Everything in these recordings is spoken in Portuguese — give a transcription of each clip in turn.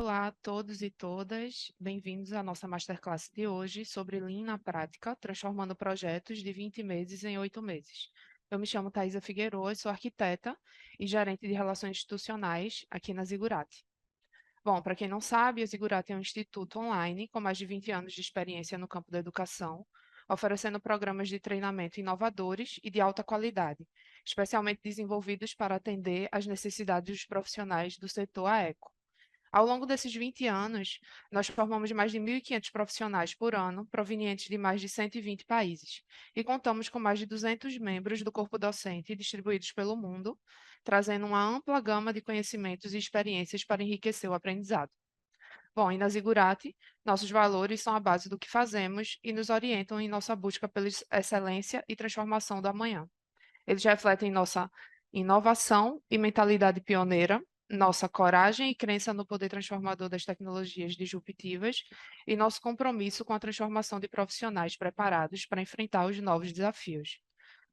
Olá a todos e todas, bem-vindos à nossa Masterclass de hoje sobre Lean na prática, transformando projetos de 20 meses em 8 meses. Eu me chamo Thaisa Figueiredo, sou arquiteta e gerente de relações institucionais aqui na Zigurate. Bom, para quem não sabe, a Zigurate é um instituto online com mais de 20 anos de experiência no campo da educação, oferecendo programas de treinamento inovadores e de alta qualidade, especialmente desenvolvidos para atender às necessidades dos profissionais do setor AECO. Ao longo desses 20 anos, nós formamos mais de 1.500 profissionais por ano, provenientes de mais de 120 países, e contamos com mais de 200 membros do corpo docente distribuídos pelo mundo, trazendo uma ampla gama de conhecimentos e experiências para enriquecer o aprendizado. Bom, e na Zigurate, nossos valores são a base do que fazemos e nos orientam em nossa busca pela excelência e transformação do amanhã. Eles refletem nossa inovação e mentalidade pioneira, nossa coragem e crença no poder transformador das tecnologias disruptivas e nosso compromisso com a transformação de profissionais preparados para enfrentar os novos desafios.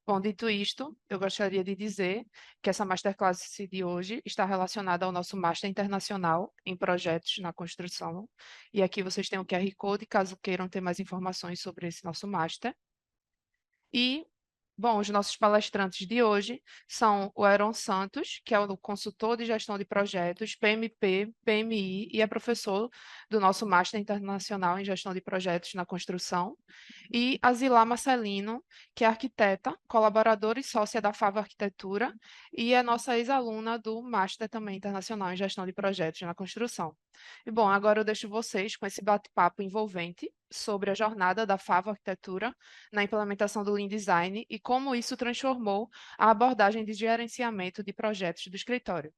Bom, dito isto, eu gostaria de dizer que essa Masterclass de hoje está relacionada ao nosso Master Internacional em Projetos na Construção. E aqui vocês têm o QR Code, caso queiram ter mais informações sobre esse nosso Master. E bom, os nossos palestrantes de hoje são o Heron Santos, que é o consultor de gestão de projetos, PMP, PMI e é professor do nosso Master Internacional em Gestão de Projetos na Construção, e a Zilá Marcelino, que é arquiteta, colaboradora e sócia da Fava Arquitetura e é nossa ex-aluna do Master também Internacional em Gestão de Projetos na Construção. E bom, agora eu deixo vocês com esse bate-papo envolvente sobre a jornada da Fava Arquitetura na implementação do Lean Design e como isso transformou a abordagem de gerenciamento de projetos do escritório.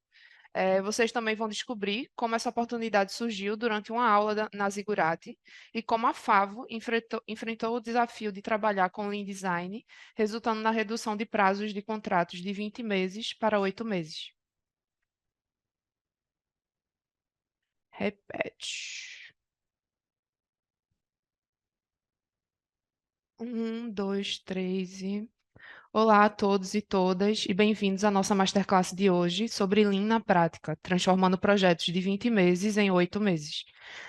Vocês também vão descobrir como essa oportunidade surgiu durante uma aula na Zigurate e como a FAVO enfrentou o desafio de trabalhar com Lean Design, resultando na redução de prazos de contratos de 20 meses para 8 meses. Repete. 1, 2, 3 e... Olá a todos e todas e bem-vindos à nossa Masterclass de hoje sobre Lean na prática, transformando projetos de 20 meses em 8 meses.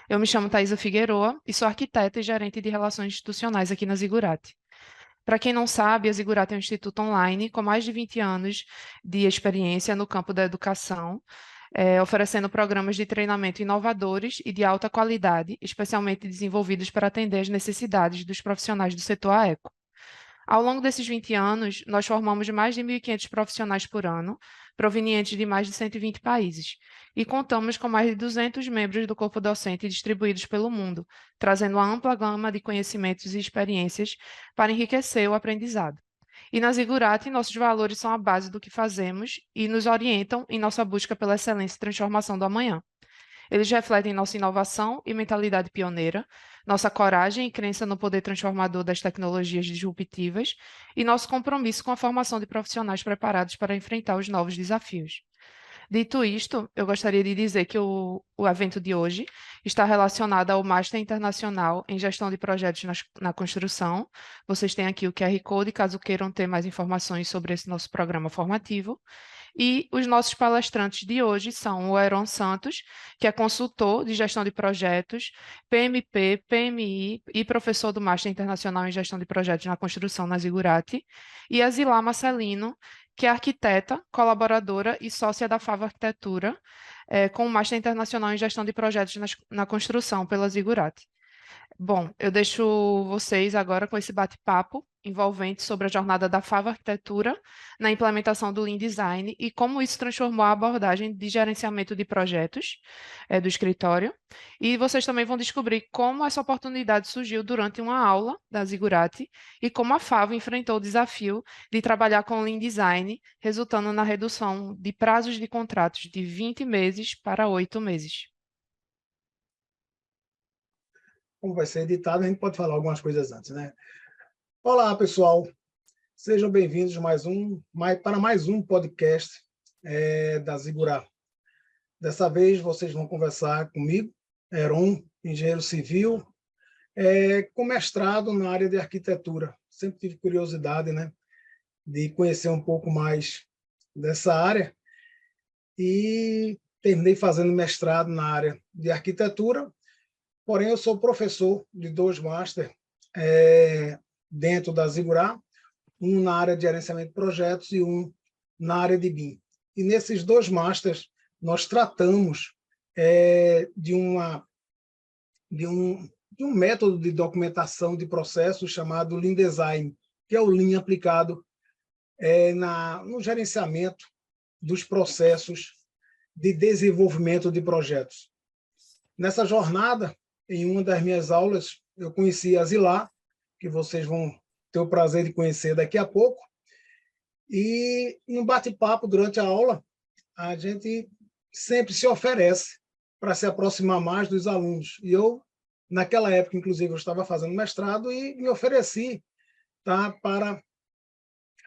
Eu me chamo Thaisa Figueiredo e sou arquiteta e gerente de relações institucionais aqui na Zigurate. Para quem não sabe, a Zigurate é um instituto online com mais de 20 anos de experiência no campo da educação, oferecendo programas de treinamento inovadores e de alta qualidade, especialmente desenvolvidos para atender às necessidades dos profissionais do setor AECO. Ao longo desses 20 anos, nós formamos mais de 1.500 profissionais por ano, provenientes de mais de 120 países, e contamos com mais de 200 membros do corpo docente distribuídos pelo mundo, trazendo uma ampla gama de conhecimentos e experiências para enriquecer o aprendizado. E na Zigurate, nossos valores são a base do que fazemos e nos orientam em nossa busca pela excelência e transformação do amanhã. Eles refletem nossa inovação e mentalidade pioneira, nossa coragem e crença no poder transformador das tecnologias disruptivas e nosso compromisso com a formação de profissionais preparados para enfrentar os novos desafios. Dito isto, eu gostaria de dizer que o evento de hoje está relacionado ao Master Internacional em Gestão de Projetos na Construção. Vocês têm aqui o QR Code, caso queiram ter mais informações sobre esse nosso programa formativo. E os nossos palestrantes de hoje são o Heron Santos, que é consultor de gestão de projetos, PMP, PMI e professor do Master Internacional em Gestão de Projetos na Construção na Zigurate, e a Zilá Marcelino, que é arquiteta, colaboradora e sócia da Fava Arquitetura, com o Master Internacional em Gestão de Projetos na Construção pela Zigurate. Bom, eu deixo vocês agora com esse bate-papo envolvente sobre a jornada da Fava Arquitetura na implementação do Lean Design e como isso transformou a abordagem de gerenciamento de projetos do escritório. E vocês também vão descobrir como essa oportunidade surgiu durante uma aula da Zigurate e como a Fava enfrentou o desafio de trabalhar com Lean Design, resultando na redução de prazos de contratos de 20 meses para 8 meses. Como vai ser editado, a gente pode falar algumas coisas antes, né? Olá, pessoal. Sejam bem-vindos para mais um podcast da Zigurá. Dessa vez, vocês vão conversar comigo, Heron, engenheiro civil, com mestrado na área de arquitetura. Sempre tive curiosidade, né, de conhecer um pouco mais dessa área. E terminei fazendo mestrado na área de arquitetura, porém eu sou professor de 2 Master dentro da Zigurá, um na área de gerenciamento de projetos e um na área de BIM. E nesses 2 Masters, nós tratamos de um método de documentação de processos chamado Lean Design, que é o Lean aplicado no gerenciamento dos processos de desenvolvimento de projetos. Nessa jornada, em uma das minhas aulas, eu conheci a Zilá, que vocês vão ter o prazer de conhecer daqui a pouco, e no bate-papo durante a aula, a gente sempre se oferece para se aproximar mais dos alunos. E eu, naquela época, inclusive, eu estava fazendo mestrado e me ofereci, tá,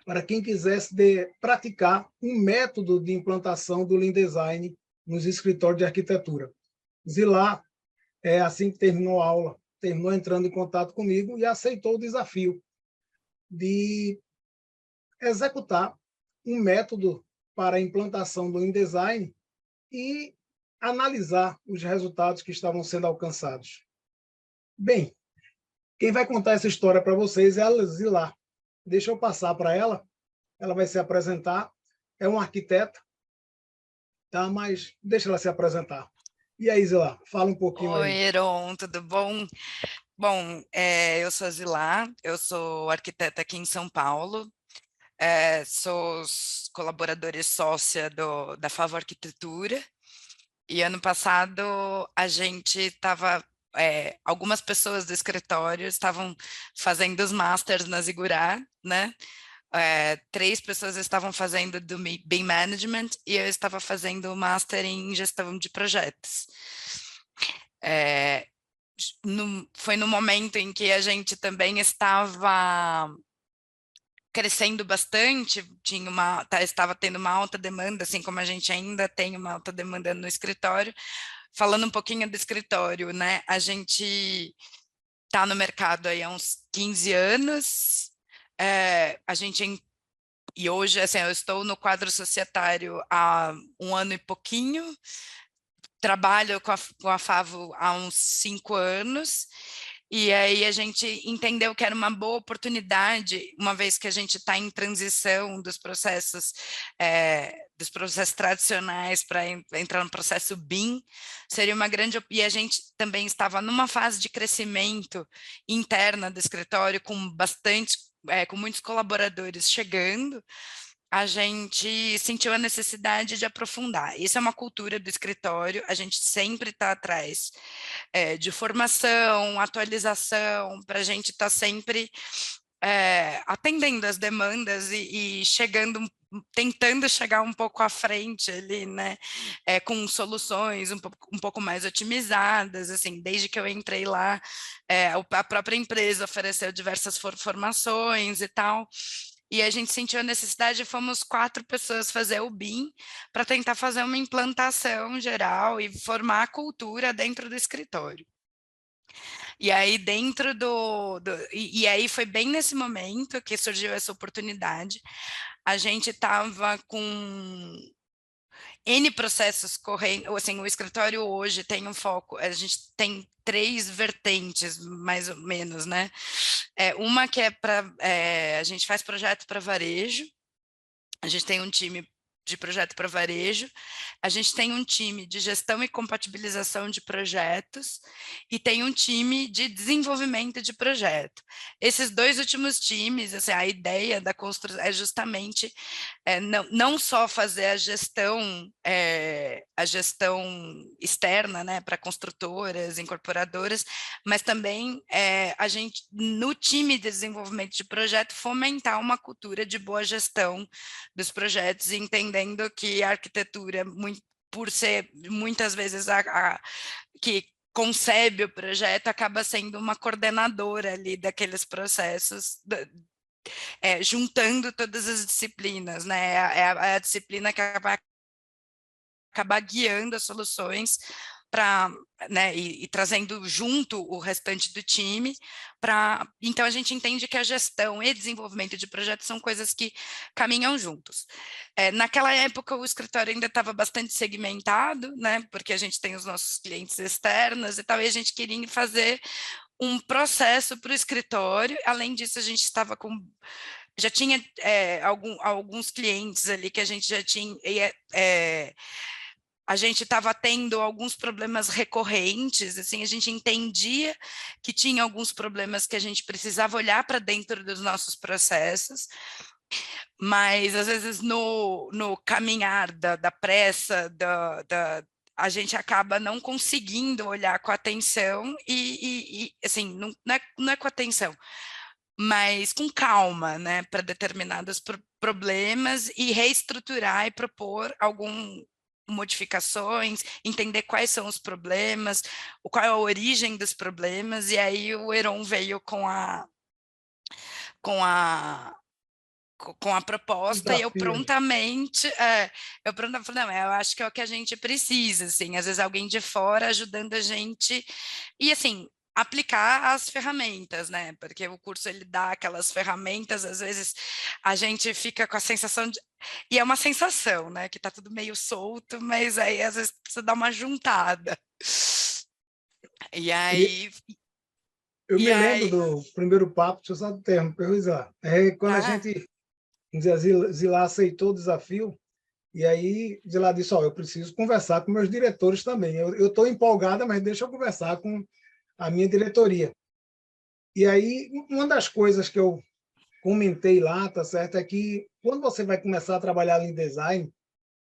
para quem quisesse praticar um método de implantação do Lean Design nos escritórios de arquitetura. Zilá, assim que terminou a aula, terminou entrando em contato comigo e aceitou o desafio de executar um método para a implantação do Lean Design e analisar os resultados que estavam sendo alcançados. Bem, quem vai contar essa história para vocês é a Zilá. Deixa eu passar para ela, ela vai se apresentar, é uma arquiteta, tá? Mas deixa ela se apresentar. E aí, Zilá, fala um pouquinho Oi, aí. Heron, tudo bom? Bom, eu sou a Zilá, eu sou arquiteta aqui em São Paulo, sou colaboradora e sócia da Favo Arquitetura, e ano passado a gente estava, algumas pessoas do escritório estavam fazendo os masters na Zigurá, né? 3 pessoas estavam fazendo do BIM Management e eu estava fazendo o Master em Gestão de Projetos. Foi no momento em que a gente também estava crescendo bastante, estava tendo uma alta demanda, assim como a gente ainda tem uma alta demanda no escritório. Falando um pouquinho do escritório, né? A gente está no mercado aí há uns 15 anos, e hoje, assim, eu estou no quadro societário há 1 ano e pouquinho, trabalho com a Favo há uns 5 anos, e aí a gente entendeu que era uma boa oportunidade, uma vez que a gente está em transição dos processos tradicionais para entrar no processo BIM, seria uma grande... E a gente também estava numa fase de crescimento interna do escritório, com muitos colaboradores chegando, a gente sentiu a necessidade de aprofundar. Isso é uma cultura do escritório, a gente sempre está atrás de formação, atualização, para a gente estar sempre atendendo as demandas e chegando, tentando chegar um pouco à frente ali, né, com soluções um pouco mais otimizadas, assim, desde que eu entrei lá, a própria empresa ofereceu diversas formações e tal, e a gente sentiu a necessidade, fomos 4 pessoas fazer o BIM para tentar fazer uma implantação geral e formar a cultura dentro do escritório. E aí e aí foi bem nesse momento que surgiu essa oportunidade. A gente estava com N processos correndo, assim, o escritório hoje tem um foco, a gente tem 3 vertentes, mais ou menos, né? Uma que a gente faz projeto para varejo, a gente tem um time de projeto para varejo, a gente tem um time de gestão e compatibilização de projetos e tem um time de desenvolvimento de projeto. Esses 2 últimos times, assim, a ideia da construção é justamente não só fazer a gestão externa, né, para construtoras, incorporadoras, mas também a gente, no time de desenvolvimento de projeto, fomentar uma cultura de boa gestão dos projetos, entendendo que a arquitetura, por ser muitas vezes que concebe o projeto, acaba sendo uma coordenadora ali daqueles processos, juntando todas as disciplinas, né? É a disciplina que vai acabar guiando as soluções para, né, e trazendo junto o restante do time, então a gente entende que a gestão e desenvolvimento de projetos são coisas que caminham juntos. Naquela época o escritório ainda estava bastante segmentado, né, porque a gente tem os nossos clientes externos e tal, e a gente queria fazer um processo para o escritório. Além disso, a gente estava já tinha alguns clientes ali que a gente já tinha, a gente estava tendo alguns problemas recorrentes, assim, a gente entendia que tinha alguns problemas que a gente precisava olhar para dentro dos nossos processos, mas às vezes no caminhar da pressa, a gente acaba não conseguindo olhar com atenção e assim, não é com atenção, mas com calma, né, para determinados problemas e reestruturar e propor modificações, entender quais são os problemas, qual é a origem dos problemas, e aí o Heron veio com a com a proposta e Desafio. eu prontamente falei, não, eu acho que é o que a gente precisa, assim, às vezes alguém de fora ajudando a gente, e assim, aplicar as ferramentas, né, porque o curso ele dá aquelas ferramentas, às vezes a gente fica com a sensação e é uma sensação, né, que tá tudo meio solto, mas aí às vezes precisa dar uma juntada. E E aí, eu e me lembro aí, do primeiro papo, deixa eu só do termo, Zilá. Quando a tá? gente, vamos dizer, Zilá aceitou o desafio, e aí Zilá disse, eu preciso conversar com meus diretores também. Eu estou empolgada, mas deixa eu conversar com a minha diretoria. E aí, uma das coisas que eu comentei lá, tá certo, é que quando você vai começar a trabalhar em design,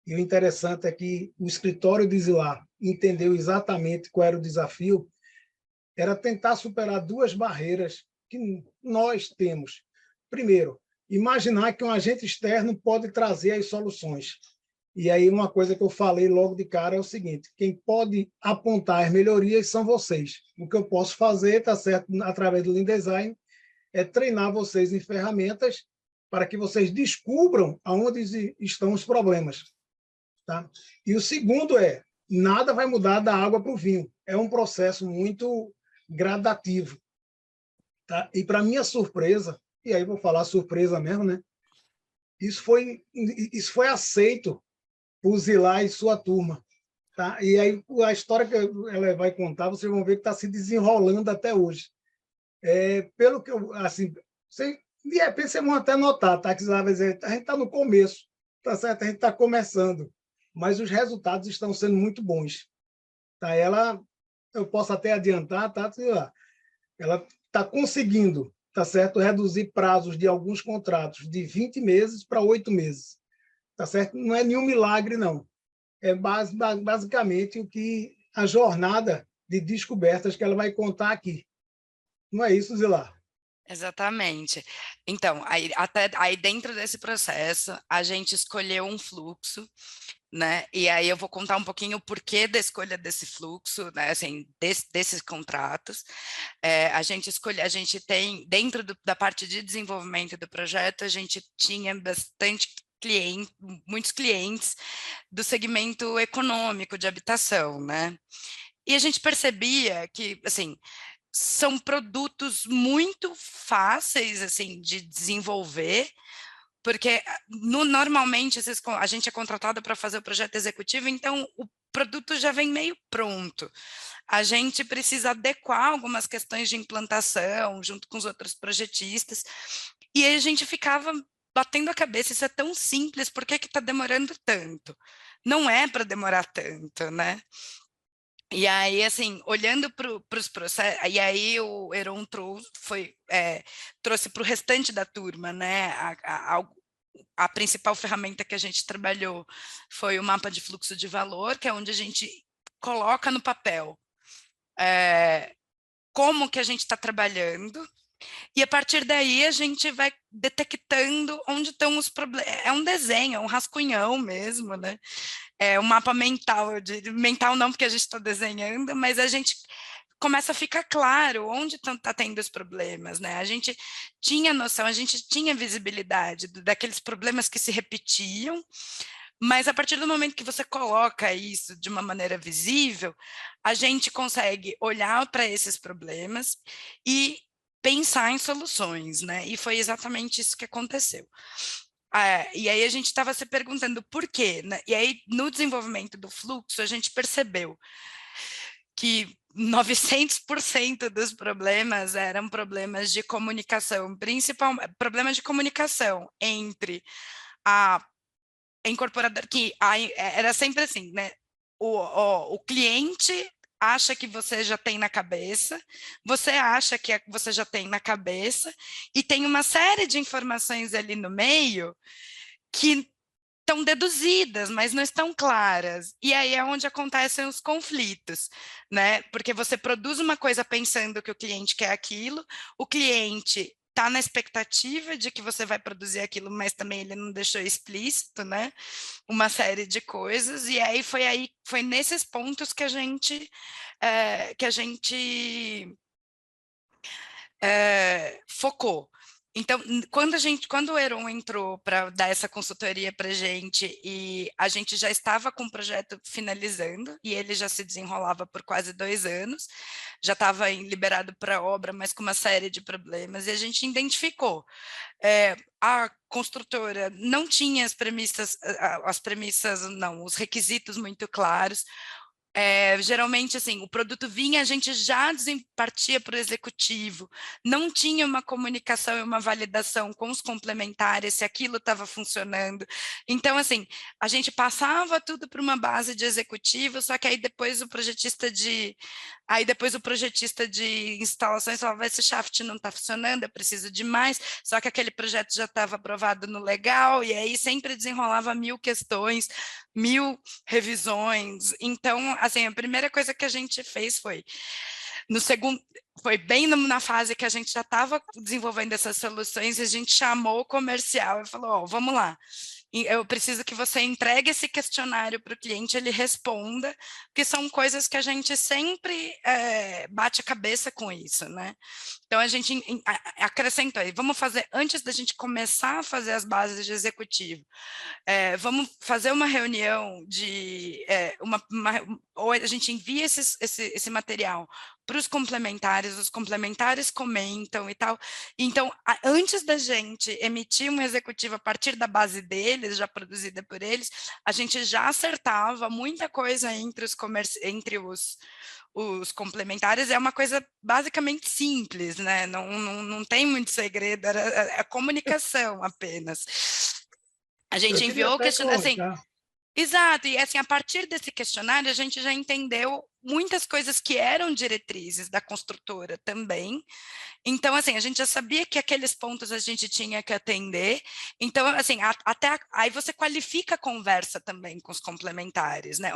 e o interessante é que o escritório de Zilá entendeu exatamente qual era o desafio, era tentar superar duas barreiras que nós temos. Primeiro, imaginar que um agente externo pode trazer as soluções. E aí uma coisa que eu falei logo de cara é o seguinte, quem pode apontar as melhorias são vocês. O que eu posso fazer, tá certo, através do Lean Design, é treinar vocês em ferramentas para que vocês descubram aonde estão os problemas. Tá? E o segundo é, nada vai mudar da água para o vinho. É um processo muito gradativo. Tá? E para minha surpresa, e aí vou falar surpresa mesmo, né? Isso foi aceito por Zilá e sua turma. Tá? E aí a história que ela vai contar, vocês vão ver que está se desenrolando até hoje. Pelo que eu, assim, de repente vocês vão até notar, tá? Que Zilá vai dizer, a gente está no começo, tá certo? A gente está começando, mas os resultados estão sendo muito bons. Tá? Eu posso até adiantar, tá? Ela está conseguindo, tá certo, reduzir prazos de alguns contratos de 20 meses para 8 meses. Tá certo? Não é nenhum milagre, não. É basicamente a jornada de descobertas que ela vai contar aqui. Não é isso, Zilá? Exatamente. Então, aí dentro desse processo, a gente escolheu um fluxo, né? E aí eu vou contar um pouquinho o porquê da escolha desse fluxo, né? Assim, desses contratos. A gente tem, dentro da parte de desenvolvimento do projeto, a gente tinha muitos clientes do segmento econômico de habitação, né? E a gente percebia que, assim, são produtos muito fáceis, assim, de desenvolver, porque normalmente a gente é contratado para fazer o projeto executivo, então o produto já vem meio pronto. A gente precisa adequar algumas questões de implantação junto com os outros projetistas, e aí a gente ficava batendo a cabeça, isso é tão simples, por que está demorando tanto? Não é para demorar tanto, né? E aí, assim, olhando para os processos, e aí o Heron trouxe para o restante da turma, né? A principal ferramenta que a gente trabalhou foi o mapa de fluxo de valor, que é onde a gente coloca no papel como que a gente está trabalhando, e a partir daí a gente vai detectando onde estão os problemas. É um desenho, é um rascunhão mesmo, né? É um mapa mental, mental não porque a gente está desenhando, mas a gente começa a ficar claro onde está tendo os problemas, né? A gente tinha noção, a gente tinha visibilidade daqueles problemas que se repetiam, Mas a partir do momento que você coloca isso de uma maneira visível, a gente consegue olhar para esses problemas e pensar em soluções, né? E foi exatamente isso que aconteceu. E aí a gente estava se perguntando por quê, né? E aí, no desenvolvimento do fluxo, a gente percebeu que 900% dos problemas eram problemas de comunicação, principalmente problemas de comunicação entre a incorporadora, era sempre assim, né? O cliente acha que você já tem na cabeça, você acha que você já tem na cabeça, e tem uma série de informações ali no meio que estão deduzidas, mas não estão claras. E aí é onde acontecem os conflitos, né? Porque você produz uma coisa pensando que o cliente quer aquilo, o cliente está na expectativa de que você vai produzir aquilo, mas também ele não deixou explícito, né? Uma série de coisas, e foi nesses pontos que a gente focou. Então, quando o Heron entrou para dar essa consultoria para a gente, e a gente já estava com o projeto finalizando, e ele já se desenrolava por quase 2 anos, já estava liberado para obra, mas com uma série de problemas, e a gente identificou. A construtora não tinha as premissas, não, os requisitos muito claros. Geralmente, assim, o produto vinha, a gente já partia para o executivo, não tinha uma comunicação e uma validação com os complementares, se aquilo estava funcionando. Então, assim, a gente passava tudo para uma base de executivo, só que aí depois o projetista de instalações falava, esse shaft não está funcionando, eu preciso de mais, só que aquele projeto já estava aprovado no legal, e aí sempre desenrolava 1000 questões, 1000 revisões. Então, assim, a primeira coisa que a gente fez foi bem na fase que a gente já estava desenvolvendo essas soluções, e a gente chamou o comercial e falou, vamos lá, eu preciso que você entregue esse questionário para o cliente, ele responda, porque são coisas que a gente sempre bate a cabeça com isso, né? Então, a gente acrescentou aí, vamos fazer, antes da gente começar a fazer as bases de executivo, vamos fazer uma reunião ou a gente envia esse material para os complementares comentam e tal. Então, antes da gente emitir um executivo a partir da base deles, já produzida por eles, a gente já acertava muita coisa entre os complementares. É uma coisa basicamente simples, né? Não tem muito segredo, é comunicação apenas. A Eu gente queria enviou o até questionário, assim, colocar, exato, e assim, a partir desse questionário, a gente já entendeu muitas coisas que eram diretrizes da construtora também. Então, assim, a gente já sabia que aqueles pontos a gente tinha que atender. Então, assim, aí você qualifica a conversa também com os complementares, né?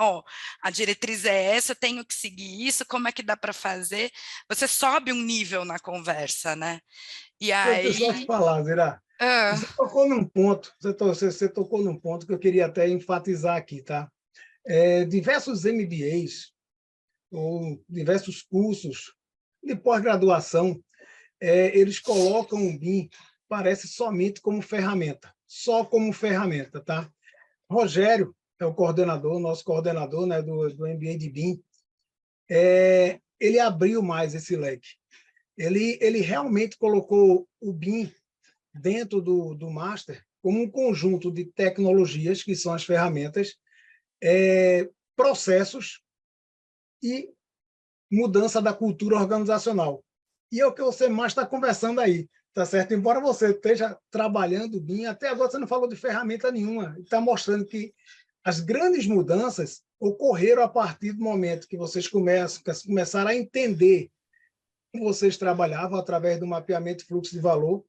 A diretriz é essa, eu tenho que seguir isso, como é que dá para fazer? Você sobe um nível na conversa, né? E deixa eu só te aí... falar, Zira, você tocou num ponto, você tocou num ponto que eu queria até enfatizar aqui, tá? Diversos MBAs, ou diversos cursos de pós-graduação, eles colocam o BIM, parece somente como ferramenta, só como ferramenta, tá? Rogério é o coordenador, nosso coordenador, né, do MBA de BIM, ele abriu mais esse leque. Ele realmente colocou o BIM dentro do Master como um conjunto de tecnologias, que são as ferramentas, processos e mudança da cultura organizacional. E é o que você mais está conversando aí, tá certo? Embora você esteja trabalhando BIM, até agora você não falou de ferramenta nenhuma. Está mostrando que as grandes mudanças ocorreram a partir do momento que vocês começaram a entender como vocês trabalhavam através do mapeamento de fluxo de valor,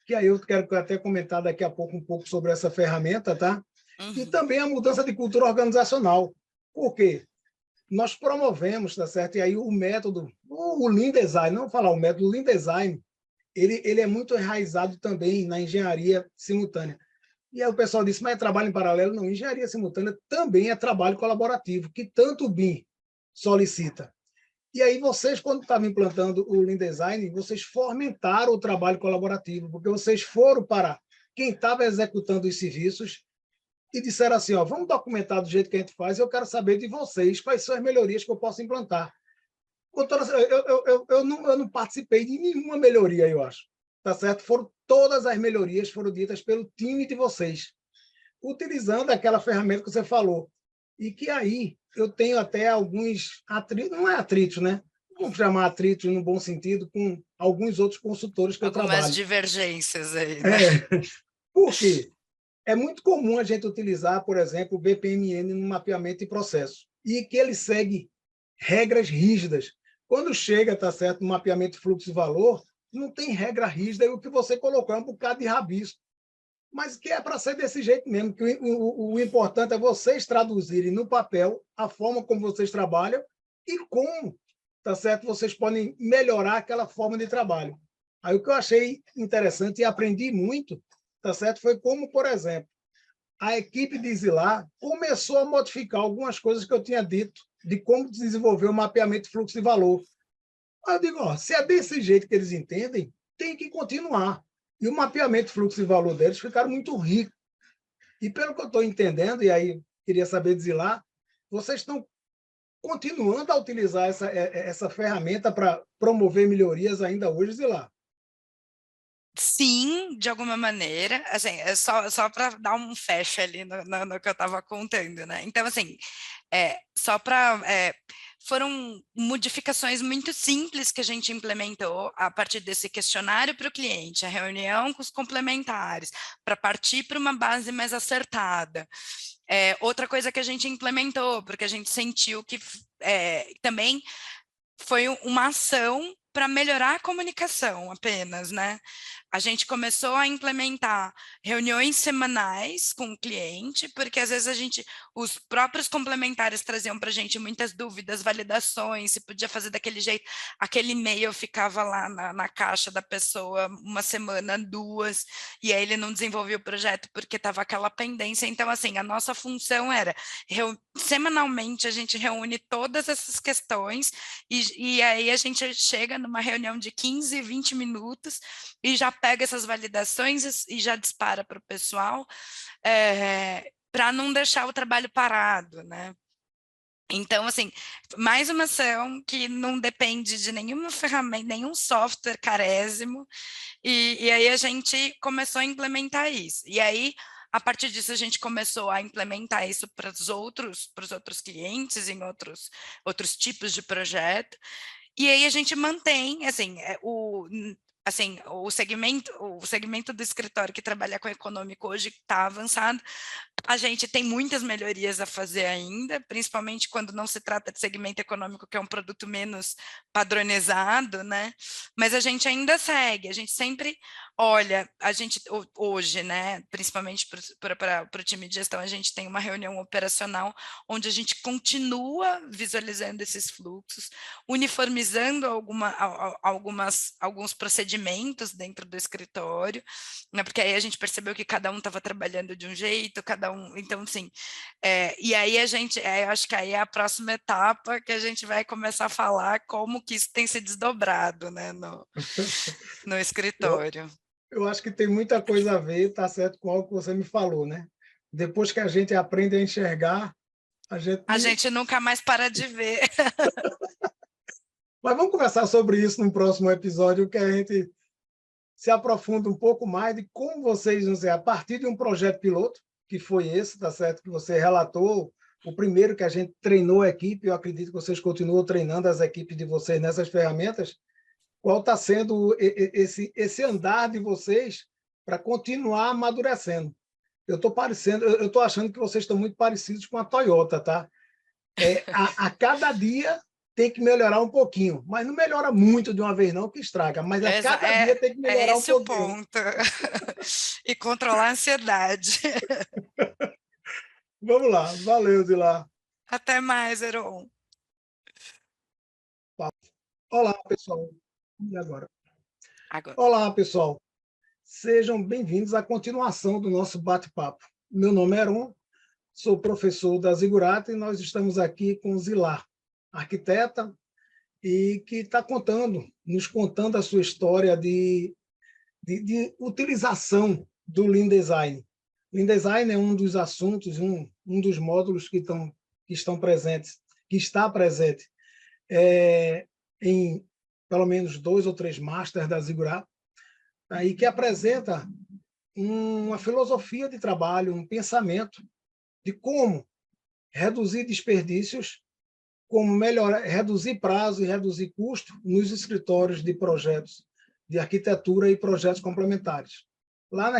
que aí eu quero até comentar daqui a pouco um pouco sobre essa ferramenta, tá? E também a mudança de cultura organizacional. Por quê? Nós promovemos, tá certo? E aí o método, o Lean Design, não vou falar o método, o Lean Design, ele é muito enraizado também na engenharia simultânea. E aí o pessoal disse, mas é trabalho em paralelo? Não, engenharia simultânea também é trabalho colaborativo, que tanto o BIM solicita. E aí vocês, quando estavam implantando o Lean Design, vocês fomentaram o trabalho colaborativo, porque vocês foram para quem estava executando os serviços e disseram assim, ó, vamos documentar do jeito que a gente faz, eu quero saber de vocês quais são as melhorias que eu posso implantar. Eu não participei de nenhuma melhoria, eu acho. Tá certo? Todas as melhorias foram ditas pelo time de vocês, utilizando aquela ferramenta que você falou. E que aí eu tenho até alguns atritos, não é atritos, né? Vamos chamar atritos no bom sentido, com alguns outros consultores que eu trabalho. Algumas divergências aí, né? Por quê? É muito comum a gente utilizar, por exemplo, o BPMN no mapeamento de processo, e que ele segue regras rígidas. Quando chega, tá certo, no mapeamento de fluxo e valor, não tem regra rígida, e o que você colocou é um bocado de rabisco. Mas que é para ser desse jeito mesmo, que o importante é vocês traduzirem no papel a forma como vocês trabalham e como, tá certo, vocês podem melhorar aquela forma de trabalho. Aí o que eu achei interessante e aprendi muito, tá certo, foi como, por exemplo, a equipe de Zilar começou a modificar algumas coisas que eu tinha dito de como desenvolver o mapeamento de fluxo de valor. Aí eu digo, ó, se é desse jeito que eles entendem, tem que continuar. E o mapeamento de fluxo de valor deles ficaram muito rico. E pelo que eu estou entendendo, e aí queria saber de Zilar, vocês estão continuando a utilizar essa ferramenta para promover melhorias ainda hoje, Zilar? Sim, de alguma maneira, assim, é só para dar um fecho ali no que eu estava contando, né? Então, assim, foram modificações muito simples que a gente implementou a partir desse questionário para o cliente, a reunião com os complementares, para partir para uma base mais acertada. Outra coisa que a gente implementou, porque a gente sentiu que também foi uma ação para melhorar a comunicação apenas, né? A gente começou a implementar reuniões semanais com o cliente, porque às vezes os próprios complementares traziam para a gente muitas dúvidas, validações, se podia fazer daquele jeito. Aquele e-mail ficava lá na caixa da pessoa uma semana, duas, e aí ele não desenvolvia o projeto porque estava aquela pendência. Então, assim, a nossa função era, semanalmente, a gente reúne todas essas questões, e aí a gente chega numa reunião de 15, 20 minutos, e já pega essas validações e já dispara para o pessoal, para não deixar o trabalho parado, né? Então, assim, mais uma ação que não depende de nenhuma ferramenta, nenhum software carésimo, e aí a gente começou a implementar isso. E aí, a partir disso, a gente começou a implementar isso para os outros clientes, em outros tipos de projeto, e aí a gente mantém, assim, o segmento do escritório que trabalha com econômico hoje está avançado. A gente tem muitas melhorias a fazer ainda, principalmente quando não se trata de segmento econômico, que é um produto menos padronizado, né? Mas a gente ainda segue, a gente sempre olha, a gente hoje, né, principalmente para o time de gestão, a gente tem uma reunião operacional onde a gente continua visualizando esses fluxos, uniformizando alguns procedimentos dentro do escritório, né, porque aí a gente percebeu que cada um estava trabalhando de um jeito, então, assim, e aí eu acho que aí é a próxima etapa que a gente vai começar a falar como que isso tem se desdobrado, né, no escritório. Eu acho que tem muita coisa a ver, tá certo, com algo que você me falou, né? Depois que a gente aprende a enxergar, a gente nunca mais para de ver. Mas vamos conversar sobre isso no próximo episódio, que a gente se aprofunda um pouco mais de como vocês, não sei, a partir de um projeto piloto, que foi esse, tá certo, que você relatou, o primeiro que a gente treinou a equipe, eu acredito que vocês continuam treinando as equipes de vocês nessas ferramentas, qual está sendo esse andar de vocês para continuar amadurecendo. Eu estou achando que vocês estão muito parecidos com a Toyota, tá? A cada dia tem que melhorar um pouquinho, mas não melhora muito de uma vez não, que estraga, mas a cada dia tem que melhorar um pouquinho. É esse o ponto. E controlar a ansiedade. Vamos lá, valeu, Zilar. Até mais, Heron. Olá, pessoal. E agora? Agora. Olá, pessoal. Sejam bem-vindos à continuação do nosso bate-papo. Meu nome é Heron, sou professor da Zigurata e nós estamos aqui com Zilar, arquiteta, e que está nos contando a sua história de utilização do Lean Design. Lean Design é um dos assuntos, um dos módulos que estão presentes, que está presente em pelo menos 2 ou 3 masters da Zigurá, e que apresenta uma filosofia de trabalho, um pensamento de como reduzir desperdícios, como melhorar, reduzir prazo e reduzir custo nos escritórios de projetos de arquitetura e projetos complementares. Lá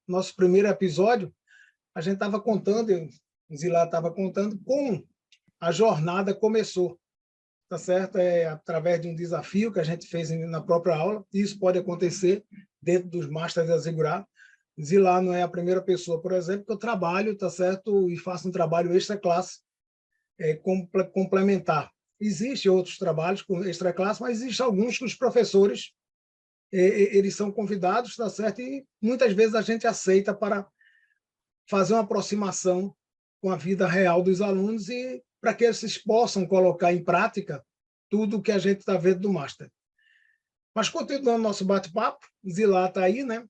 nosso primeiro episódio, a gente estava contando, Zilá estava contando como a jornada começou, tá certo? Através de um desafio que a gente fez na própria aula. Isso pode acontecer dentro dos Masters da Zigurá. Zilá não é a primeira pessoa, por exemplo, que eu trabalho, tá certo? E faço um trabalho extra-classe, complementar. Existem outros trabalhos com extra-classe, mas existem alguns que os professores eles são convidados, tá certo? E muitas vezes a gente aceita para fazer uma aproximação com a vida real dos alunos e para que eles possam colocar em prática tudo o que a gente está vendo do Master. Mas continuando nosso bate-papo, Zilá está aí, né?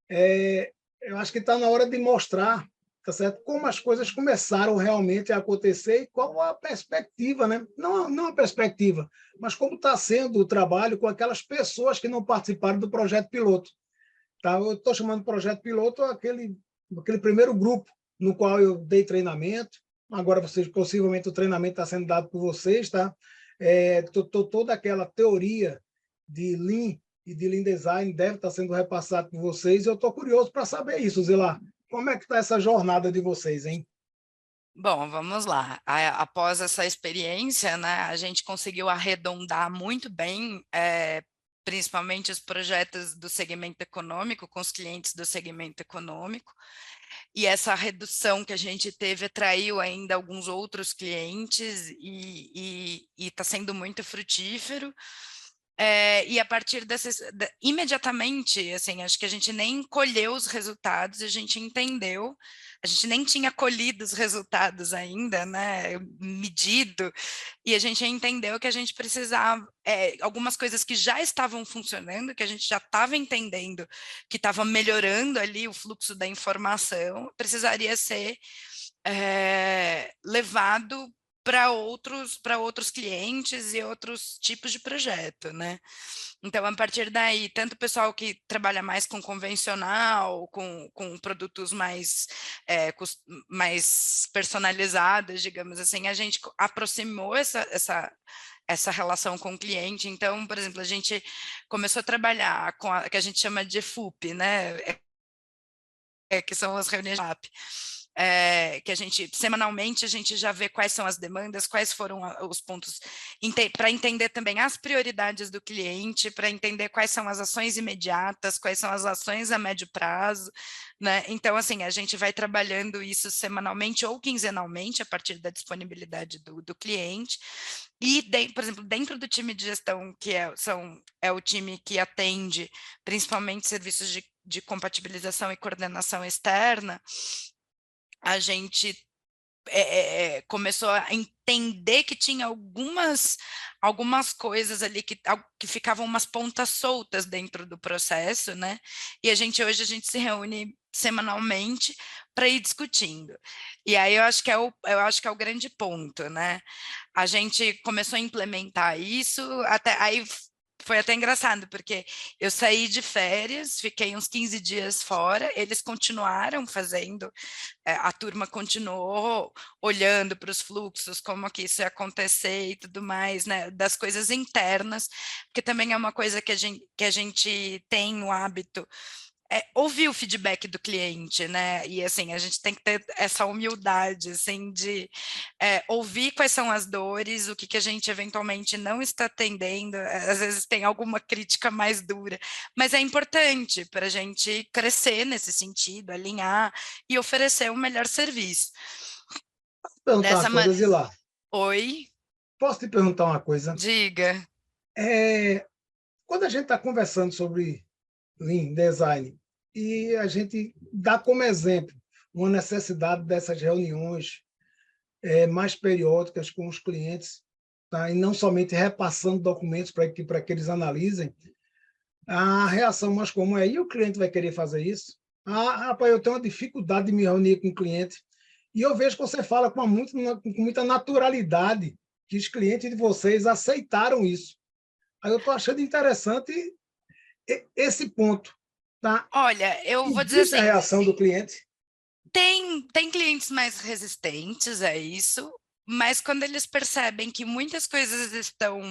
Eu acho que está na hora de mostrar, tá certo? Como as coisas começaram realmente a acontecer e qual a perspectiva, né? Não a perspectiva, mas como está sendo o trabalho com aquelas pessoas que não participaram do projeto piloto. Tá? Eu estou chamando de projeto piloto aquele primeiro grupo no qual eu dei treinamento. Agora, possivelmente, o treinamento está sendo dado por vocês, tá? Toda aquela teoria de Lean e de Lean Design deve estar sendo repassado por vocês. Eu estou curioso para saber isso, Zilá. Como é que está essa jornada de vocês, hein? Bom, vamos lá. Após essa experiência, né, a gente conseguiu arredondar muito bem, principalmente os projetos do segmento econômico, com os clientes do segmento econômico, e essa redução que a gente teve atraiu ainda alguns outros clientes e está sendo muito frutífero. E a partir imediatamente, assim, acho que a gente nem colheu os resultados, a gente entendeu, a gente nem tinha colhido os resultados ainda, né, medido, e a gente entendeu que a gente precisava, algumas coisas que já estavam funcionando, que a gente já estava entendendo, que estava melhorando ali o fluxo da informação, precisaria ser levado para outros clientes e outros tipos de projeto, né? Então, a partir daí, tanto o pessoal que trabalha mais com convencional, com produtos mais personalizados, digamos assim, a gente aproximou essa relação com o cliente. Então, por exemplo, a gente começou a trabalhar com que a gente chama de FUP, né? Que são as reuniões de FAP. Que a gente, semanalmente, a gente já vê quais são as demandas, quais foram os pontos, para entender também as prioridades do cliente, para entender quais são as ações imediatas, quais são as ações a médio prazo, né? Então, assim, a gente vai trabalhando isso semanalmente ou quinzenalmente, a partir da disponibilidade do cliente, e, por exemplo, dentro do time de gestão, que é o time que atende principalmente serviços de compatibilização e coordenação externa, a gente começou a entender que tinha algumas coisas ali que ficavam umas pontas soltas dentro do processo, né? E hoje a gente se reúne semanalmente para ir discutindo. E aí eu acho que é o grande ponto, né? A gente começou a implementar isso, aí foi até engraçado, porque eu saí de férias, fiquei uns 15 dias fora, eles continuaram fazendo, a turma continuou olhando para os fluxos, como que isso ia acontecer e tudo mais, né, das coisas internas, porque também é uma coisa que a gente tem o hábito, ouvir o feedback do cliente, né? E assim, a gente tem que ter essa humildade, assim, de ouvir quais são as dores, o que a gente eventualmente não está atendendo, às vezes tem alguma crítica mais dura, mas é importante para a gente crescer nesse sentido, alinhar e oferecer um melhor serviço. Perguntar uma coisa, Zilá. Oi? Posso te perguntar uma coisa? Diga. Quando a gente está conversando sobre Lean Design e a gente dá como exemplo uma necessidade dessas reuniões mais periódicas com os clientes, tá? E não somente repassando documentos para que eles analisem, a reação mais comum é: e o cliente vai querer fazer isso? Ah, rapaz, eu tenho uma dificuldade de me reunir com o cliente. E eu vejo que você fala com muita naturalidade, que os clientes de vocês aceitaram isso. Aí eu estou achando interessante esse ponto. Tá? Olha, eu vou dizer Existe a assim, reação do cliente? tem clientes mais resistentes a isso, mas quando eles percebem que muitas coisas estão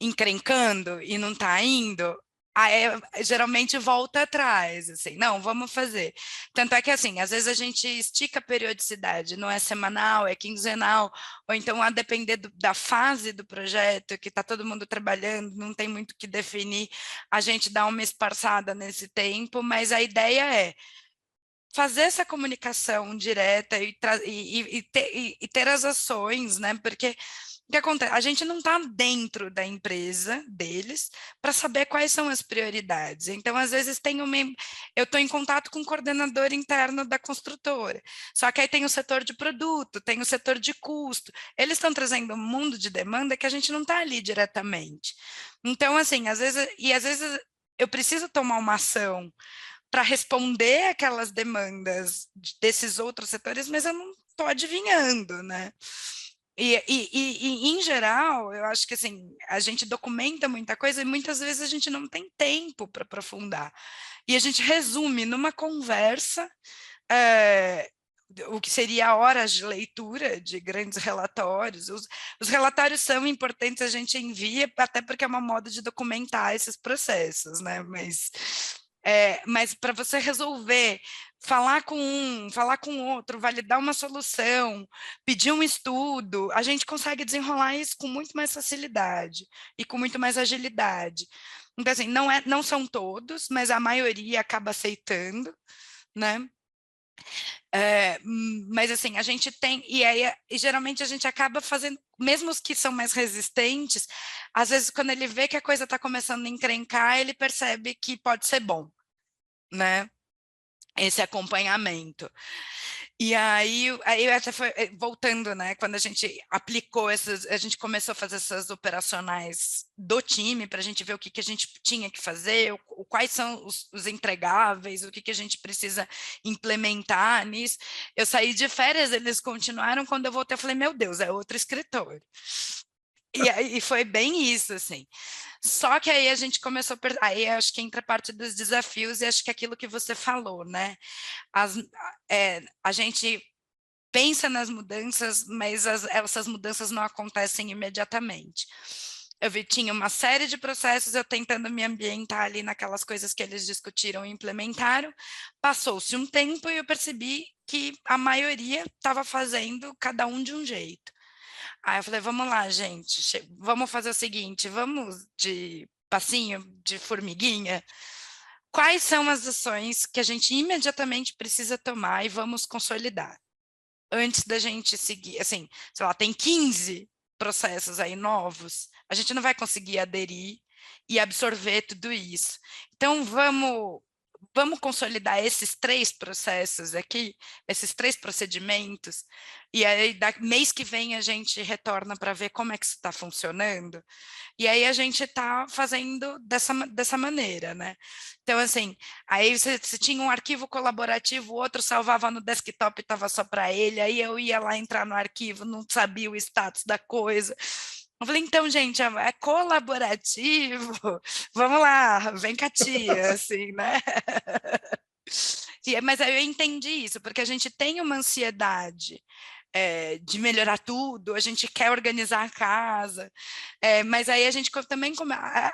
encrencando e não está indo, aí geralmente volta atrás, assim, não, vamos fazer. Tanto é que, assim, às vezes a gente estica a periodicidade, não é semanal, é quinzenal, ou então, a depender da fase do projeto, que está todo mundo trabalhando, não tem muito o que definir, a gente dá uma esparçada nesse tempo, mas a ideia é fazer essa comunicação direta e ter as ações, né? Porque o que acontece? A gente não está dentro da empresa deles para saber quais são as prioridades. Então, às vezes, eu estou em contato com o coordenador interno da construtora, só que aí tem o setor de produto, tem o setor de custo. Eles estão trazendo um mundo de demanda que a gente não está ali diretamente. Então, assim, às vezes eu preciso tomar uma ação para responder aquelas demandas desses outros setores, mas eu não estou adivinhando, né? Em geral, eu acho que assim, a gente documenta muita coisa e muitas vezes a gente não tem tempo para aprofundar. E a gente resume numa conversa o que seria horas de leitura de grandes relatórios. Os relatórios são importantes, a gente envia, até porque é uma moda de documentar esses processos, né? Mas para você resolver, falar com um, falar com outro, validar uma solução, pedir um estudo, a gente consegue desenrolar isso com muito mais facilidade e com muito mais agilidade. Então, assim, não são todos, mas a maioria acaba aceitando, né? Mas assim, a gente tem, e geralmente a gente acaba fazendo, mesmo os que são mais resistentes, às vezes quando ele vê que a coisa está começando a encrencar, ele percebe que pode ser bom, né? Esse acompanhamento. E aí até foi, voltando, né? Quando a gente aplicou a gente começou a fazer essas operacionais do time para a gente ver o que a gente tinha que fazer, quais são os entregáveis, o que a gente precisa implementar nisso. Eu saí de férias, eles continuaram, quando eu voltei, eu falei, meu Deus, é outro escritório. E foi bem isso, assim. Só que aí a gente começou a aí acho que entra a parte dos desafios e acho que aquilo que você falou, né? A gente pensa nas mudanças, mas essas mudanças não acontecem imediatamente. Tinha uma série de processos, eu tentando me ambientar ali naquelas coisas que eles discutiram e implementaram, passou-se um tempo e eu percebi que a maioria estava fazendo cada um de um jeito. Aí eu falei, vamos lá, gente, vamos fazer o seguinte, vamos de passinho, de formiguinha. Quais são as ações que a gente imediatamente precisa tomar e vamos consolidar? Antes da gente seguir, assim, sei lá, tem 15 processos aí novos, a gente não vai conseguir aderir e absorver tudo isso. Então, vamos consolidar esses 3 processos aqui, esses 3 procedimentos, e aí, mês que vem, a gente retorna para ver como é que isso está funcionando, e aí a gente está fazendo dessa maneira, né? Então, assim, aí você tinha um arquivo colaborativo, o outro salvava no desktop e estava só para ele, aí eu ia lá entrar no arquivo, não sabia o status da coisa. Eu falei, então, gente, é colaborativo, vamos lá, vem cá, tia, assim, né? Mas aí eu entendi isso, porque a gente tem uma ansiedade de melhorar tudo, a gente quer organizar a casa, mas aí a gente também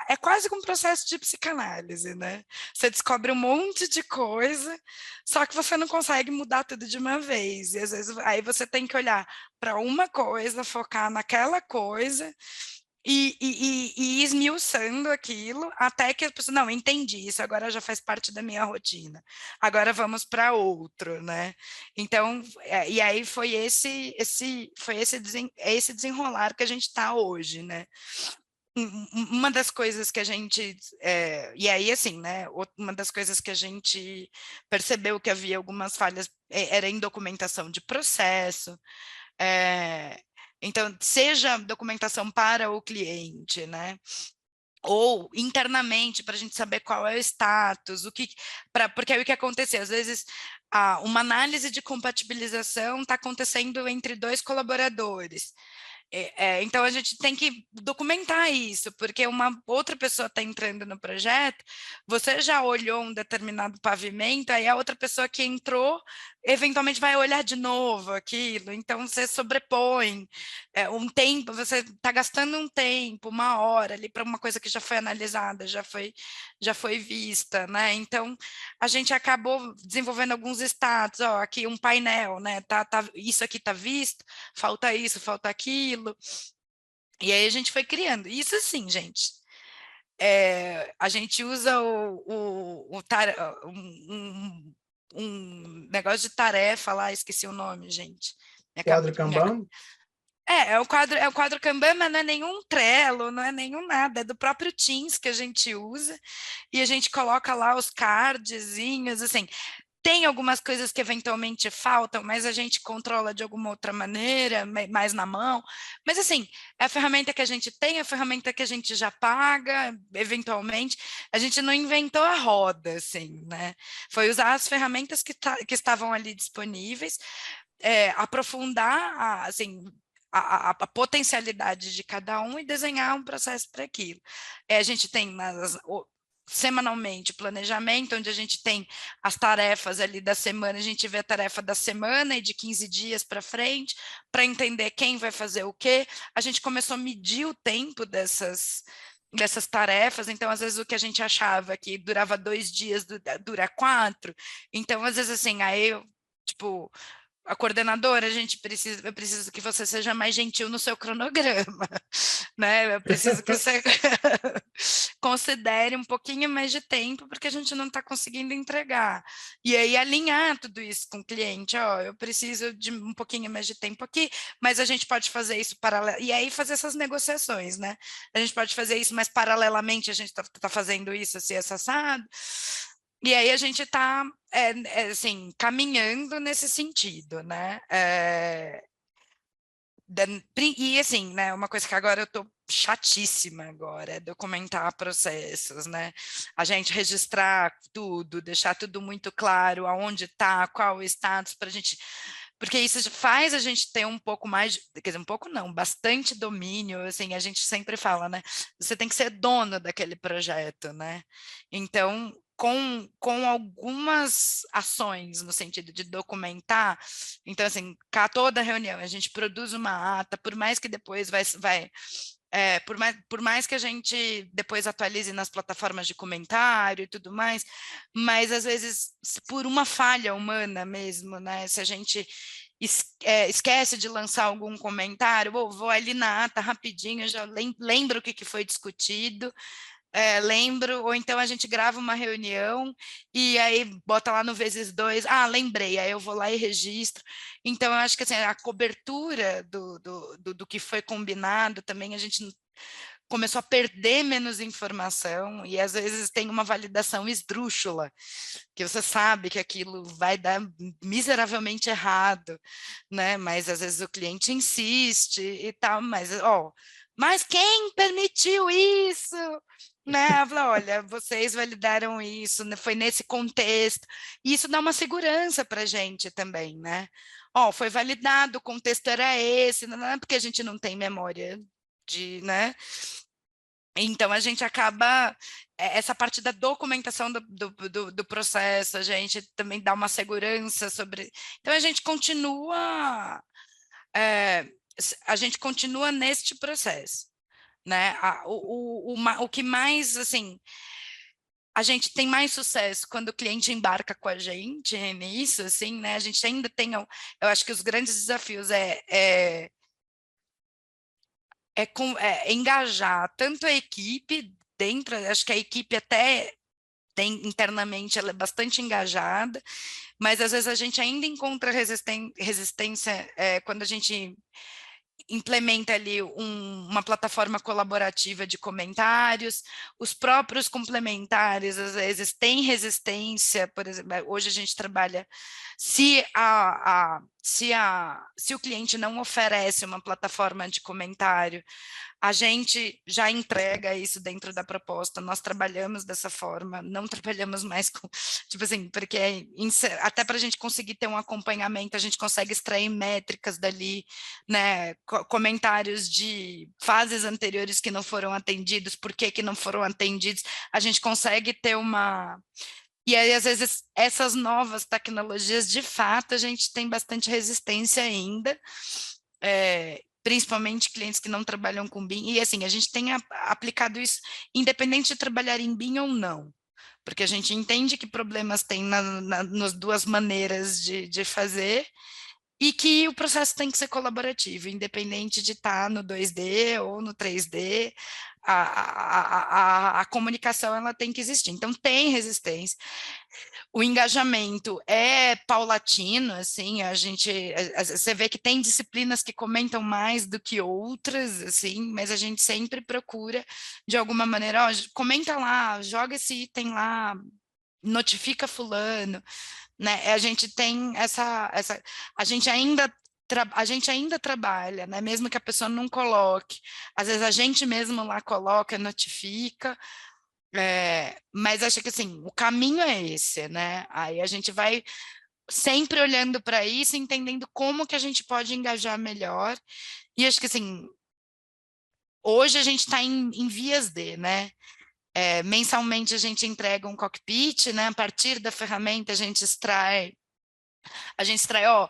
é quase como um processo de psicanálise, né? Você descobre um monte de coisa, só que você não consegue mudar tudo de uma vez, e às vezes aí você tem que olhar para uma coisa, focar naquela coisa, e ir esmiuçando aquilo até que a pessoa, não, entendi, isso agora já faz parte da minha rotina, agora vamos para outro, né? Então, e aí foi esse desenrolar que a gente está hoje, né? Uma das coisas que a gente, e aí assim, né, uma das coisas que a gente percebeu que havia algumas falhas era em documentação de processo, então, seja documentação para o cliente, né? ou internamente para a gente saber qual é o status, porque aí o que aconteceu, às vezes uma análise de compatibilização está acontecendo entre 2 colaboradores. Então, a gente tem que documentar isso, porque uma outra pessoa está entrando no projeto, você já olhou um determinado pavimento, aí a outra pessoa que entrou, eventualmente vai olhar de novo aquilo, então você sobrepõe um tempo, você está gastando um tempo, 1 hora ali para uma coisa que já foi analisada, já foi vista, né? Então, a gente acabou desenvolvendo alguns status, ó, aqui um painel, né? Isso aqui está visto, falta isso, falta aquilo. E aí a gente foi criando. Isso assim, gente. A gente usa um negócio de tarefa lá, esqueci o nome, gente. Quadro Kanban? É o quadro Kanban, mas não é nenhum Trello, não é nenhum nada, é do próprio Teams que a gente usa, e a gente coloca lá os cardzinhos, assim, tem algumas coisas que eventualmente faltam, mas a gente controla de alguma outra maneira, mais na mão. Mas, assim, é a ferramenta que a gente tem, é a ferramenta que a gente já paga, eventualmente. A gente não inventou a roda, assim, né? Foi usar as ferramentas que estavam ali disponíveis, aprofundar, assim, a potencialidade de cada um e desenhar um processo para aquilo. A gente tem semanalmente planejamento, onde a gente tem as tarefas ali da semana, a gente vê a tarefa da semana e de 15 dias para frente, para entender quem vai fazer o quê. A gente começou a medir o tempo dessas tarefas, então às vezes o que a gente achava que durava 2 dias dura 4, então às vezes assim, aí eu, tipo, a coordenadora, eu preciso que você seja mais gentil no seu cronograma, né? Eu preciso que você considere um pouquinho mais de tempo, porque a gente não está conseguindo entregar. E aí alinhar tudo isso com o cliente, ó, eu preciso de um pouquinho mais de tempo aqui, mas a gente pode fazer isso paralelo, e aí fazer essas negociações, né? A gente pode fazer isso, mas paralelamente a gente está fazendo isso, assim, assado. E aí a gente está, assim, caminhando nesse sentido, né? E assim, né, uma coisa que agora eu estou chatíssima agora, é documentar processos, né? A gente registrar tudo, deixar tudo muito claro, aonde está, qual o status, para a gente... Porque isso faz a gente ter um pouco mais, quer dizer, um pouco não, bastante domínio, assim, a gente sempre fala, né? Você tem que ser dono daquele projeto, né? Então, com algumas ações no sentido de documentar, então, assim, toda reunião, a gente produz uma ata, por mais que depois por mais que a gente depois atualize nas plataformas de comentário e tudo mais, mas às vezes por uma falha humana mesmo, né? Se a gente esquece de lançar algum comentário, ou vou ali na ata rapidinho, já lembro o que foi discutido, lembro, ou então a gente grava uma reunião e aí bota lá no vezes 2, lembrei, aí eu vou lá e registro. Então, eu acho que assim, a cobertura do que foi combinado também, a gente começou a perder menos informação e às vezes tem uma validação esdrúxula, que você sabe que aquilo vai dar miseravelmente errado, né? Mas às vezes o cliente insiste e tal, mas quem permitiu isso? Né? Olha, vocês validaram isso, né? Foi nesse contexto, e isso dá uma segurança para a gente também, né? Foi validado, o contexto era esse, não é porque a gente não tem memória né? Então, a gente acaba, essa parte da documentação do processo, a gente também dá uma segurança sobre... Então, a gente continua neste processo, né? O que mais, assim, a gente tem mais sucesso quando o cliente embarca com a gente nisso, assim, né? A gente ainda tem, eu acho que os grandes desafios engajar tanto a equipe dentro, acho que a equipe até tem internamente, ela é bastante engajada, mas às vezes a gente ainda encontra resistência quando a gente implementa ali uma plataforma colaborativa de comentários, os próprios complementares às vezes têm resistência, por exemplo, hoje a gente trabalha, se o cliente não oferece uma plataforma de comentário, A gente já entrega isso dentro da proposta, nós trabalhamos dessa forma, não trabalhamos mais com, tipo assim, porque até para a gente conseguir ter um acompanhamento, a gente consegue extrair métricas dali, né, comentários de fases anteriores que não foram atendidos, por que não foram atendidos, a gente consegue ter uma... E aí, às vezes, essas novas tecnologias, de fato, a gente tem bastante resistência ainda, principalmente clientes que não trabalham com BIM, e assim, a gente tem aplicado isso independente de trabalhar em BIM ou não, porque a gente entende que problemas tem nas duas maneiras de fazer, e que o processo tem que ser colaborativo, independente de estar no 2D ou no 3D, a comunicação ela tem que existir. Então, tem resistência. O engajamento é paulatino, assim, você vê que tem disciplinas que comentam mais do que outras, assim, mas a gente sempre procura, de alguma maneira, ó, comenta lá, joga esse item lá, notifica fulano, né? A gente tem a gente ainda trabalha, né? Mesmo que a pessoa não coloque, às vezes a gente mesmo lá coloca, notifica, mas acho que assim, o caminho é esse, né? Aí a gente vai sempre olhando para isso, entendendo como que a gente pode engajar melhor. E acho que assim, hoje a gente está em vias de, né? Mensalmente a gente entrega um cockpit, né? A partir da ferramenta a gente extrai, ó,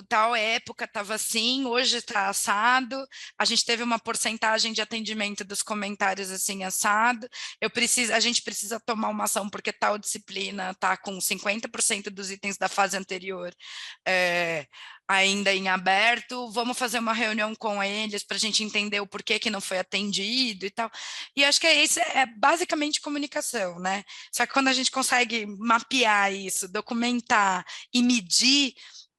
tal época estava assim, hoje está assado, a gente teve uma porcentagem de atendimento dos comentários assim, assado, a gente precisa tomar uma ação porque tal disciplina está com 50% dos itens da fase anterior ainda em aberto, vamos fazer uma reunião com eles para a gente entender o porquê que não foi atendido e tal. E acho que isso é basicamente comunicação, né? Só que quando a gente consegue mapear isso, documentar e medir,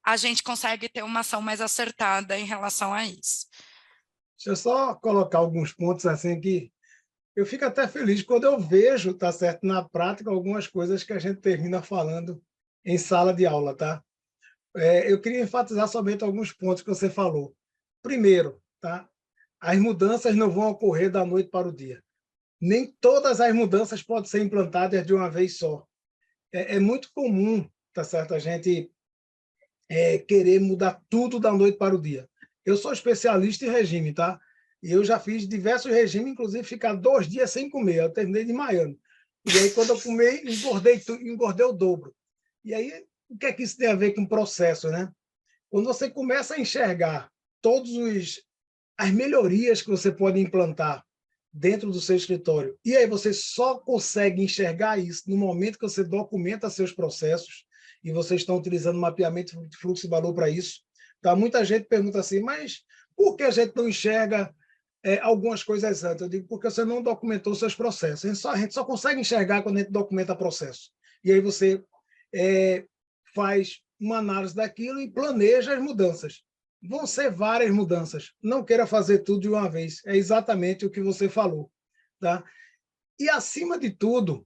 a gente consegue ter uma ação mais acertada em relação a isso. Deixa eu só colocar alguns pontos assim que eu fico até feliz quando eu vejo, tá certo, na prática, algumas coisas que a gente termina falando em sala de aula, tá? Eu queria enfatizar somente alguns pontos que você falou. Primeiro, tá? As mudanças não vão ocorrer da noite para o dia. Nem todas as mudanças podem ser implantadas de uma vez só. É muito comum, tá certo, a gente querer mudar tudo da noite para o dia. Eu sou especialista em regime, tá? E eu já fiz diversos regimes, inclusive ficar 2 dias sem comer. Eu terminei de Miami. E aí, quando eu comi, engordei o dobro. E aí, o que é que isso tem a ver com o processo, né? Quando você começa a enxergar todas as melhorias que você pode implantar dentro do seu escritório, e aí você só consegue enxergar isso no momento que você documenta seus processos, e vocês estão utilizando mapeamento de fluxo e valor para isso. Tá? Muita gente pergunta assim, mas por que a gente não enxerga algumas coisas antes? Eu digo, porque você não documentou seus processos. A gente só consegue enxergar quando a gente documenta processo. E aí você faz uma análise daquilo e planeja as mudanças. Vão ser várias mudanças. Não queira fazer tudo de uma vez. É exatamente o que você falou. Tá? E, acima de tudo,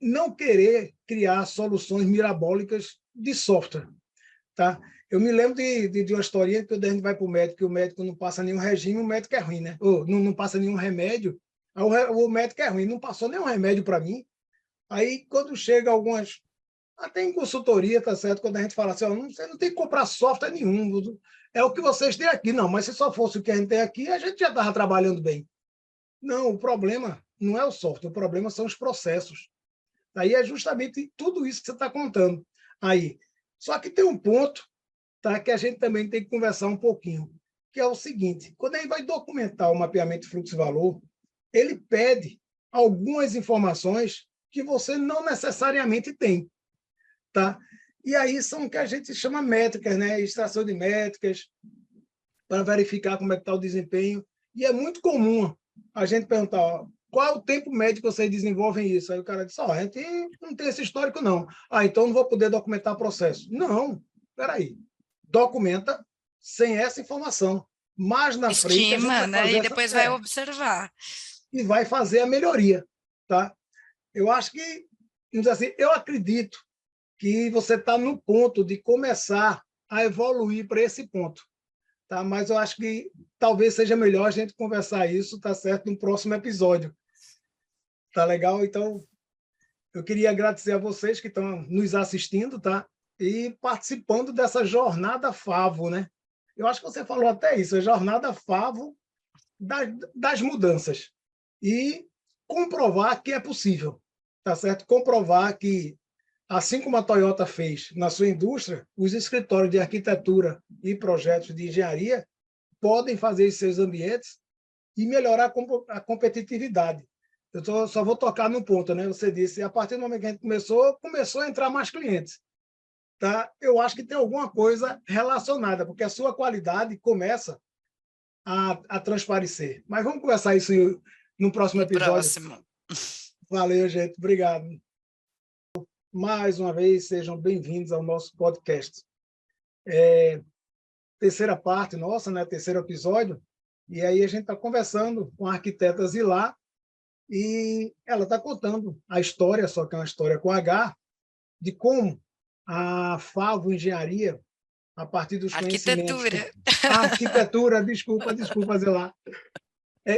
não querer criar soluções mirabólicas de software. Tá? Eu me lembro de uma historinha que a gente vai para o médico, e o médico não passa nenhum regime, o médico é ruim, né? Ou não passa nenhum remédio, o médico é ruim, não passou nenhum remédio para mim. Aí, quando chega algumas... Até em consultoria, tá certo? Quando a gente fala assim, ó, você não tem que comprar software nenhum, é o que vocês têm aqui. Não, mas se só fosse o que a gente tem aqui, a gente já estava trabalhando bem. Não, o problema não é o software, o problema são os processos. Aí é justamente tudo isso que você está contando. Aí, só que tem um ponto, tá, que a gente também tem que conversar um pouquinho, que é o seguinte: quando a gente vai documentar o mapeamento de fluxo e valor, ele pede algumas informações que você não necessariamente tem. Tá? E aí são o que a gente chama métricas, né? Extração de métricas, para verificar como é que está o desempenho. E é muito comum a gente perguntar, ó, qual é o tempo médio que vocês desenvolvem isso? Aí o cara diz, ó, a gente não tem esse histórico, não. Ah, então não vou poder documentar o processo. Não, peraí. Documenta sem essa informação. Mais na frente a gente Estima, vai né? fazer E depois vai observar. e vai fazer a melhoria. Tá? Eu acho que, vamos dizer assim, eu acredito que você está no ponto de começar a evoluir para esse ponto. tá? Mas eu acho que talvez seja melhor a gente conversar isso, tá certo, no próximo episódio. Tá legal? Então, eu queria agradecer a vocês que estão nos assistindo, tá? E participando dessa jornada Favo, né? Eu acho que você falou até isso, a jornada Favo das mudanças. E comprovar que é possível, tá certo? Comprovar que, assim como a Toyota fez na sua indústria, os escritórios de arquitetura e projetos de engenharia podem fazer os seus ambientes e melhorar a competitividade. Eu só vou tocar num ponto, né? Você disse, a partir do momento que a gente começou a entrar mais clientes. Tá? Eu acho que tem alguma coisa relacionada, porque a sua qualidade começa a transparecer. Mas vamos conversar isso no próximo episódio. Próximo. Valeu, gente. Obrigado. Mais uma vez, sejam bem-vindos ao nosso podcast. Terceira parte nossa, né? Terceiro episódio. E aí a gente está conversando com a arquiteta Zilá e ela está contando a história, só que é uma história com H, de como a Favo Engenharia, a partir dos conhecimentos... Arquitetura, desculpa, Zilá.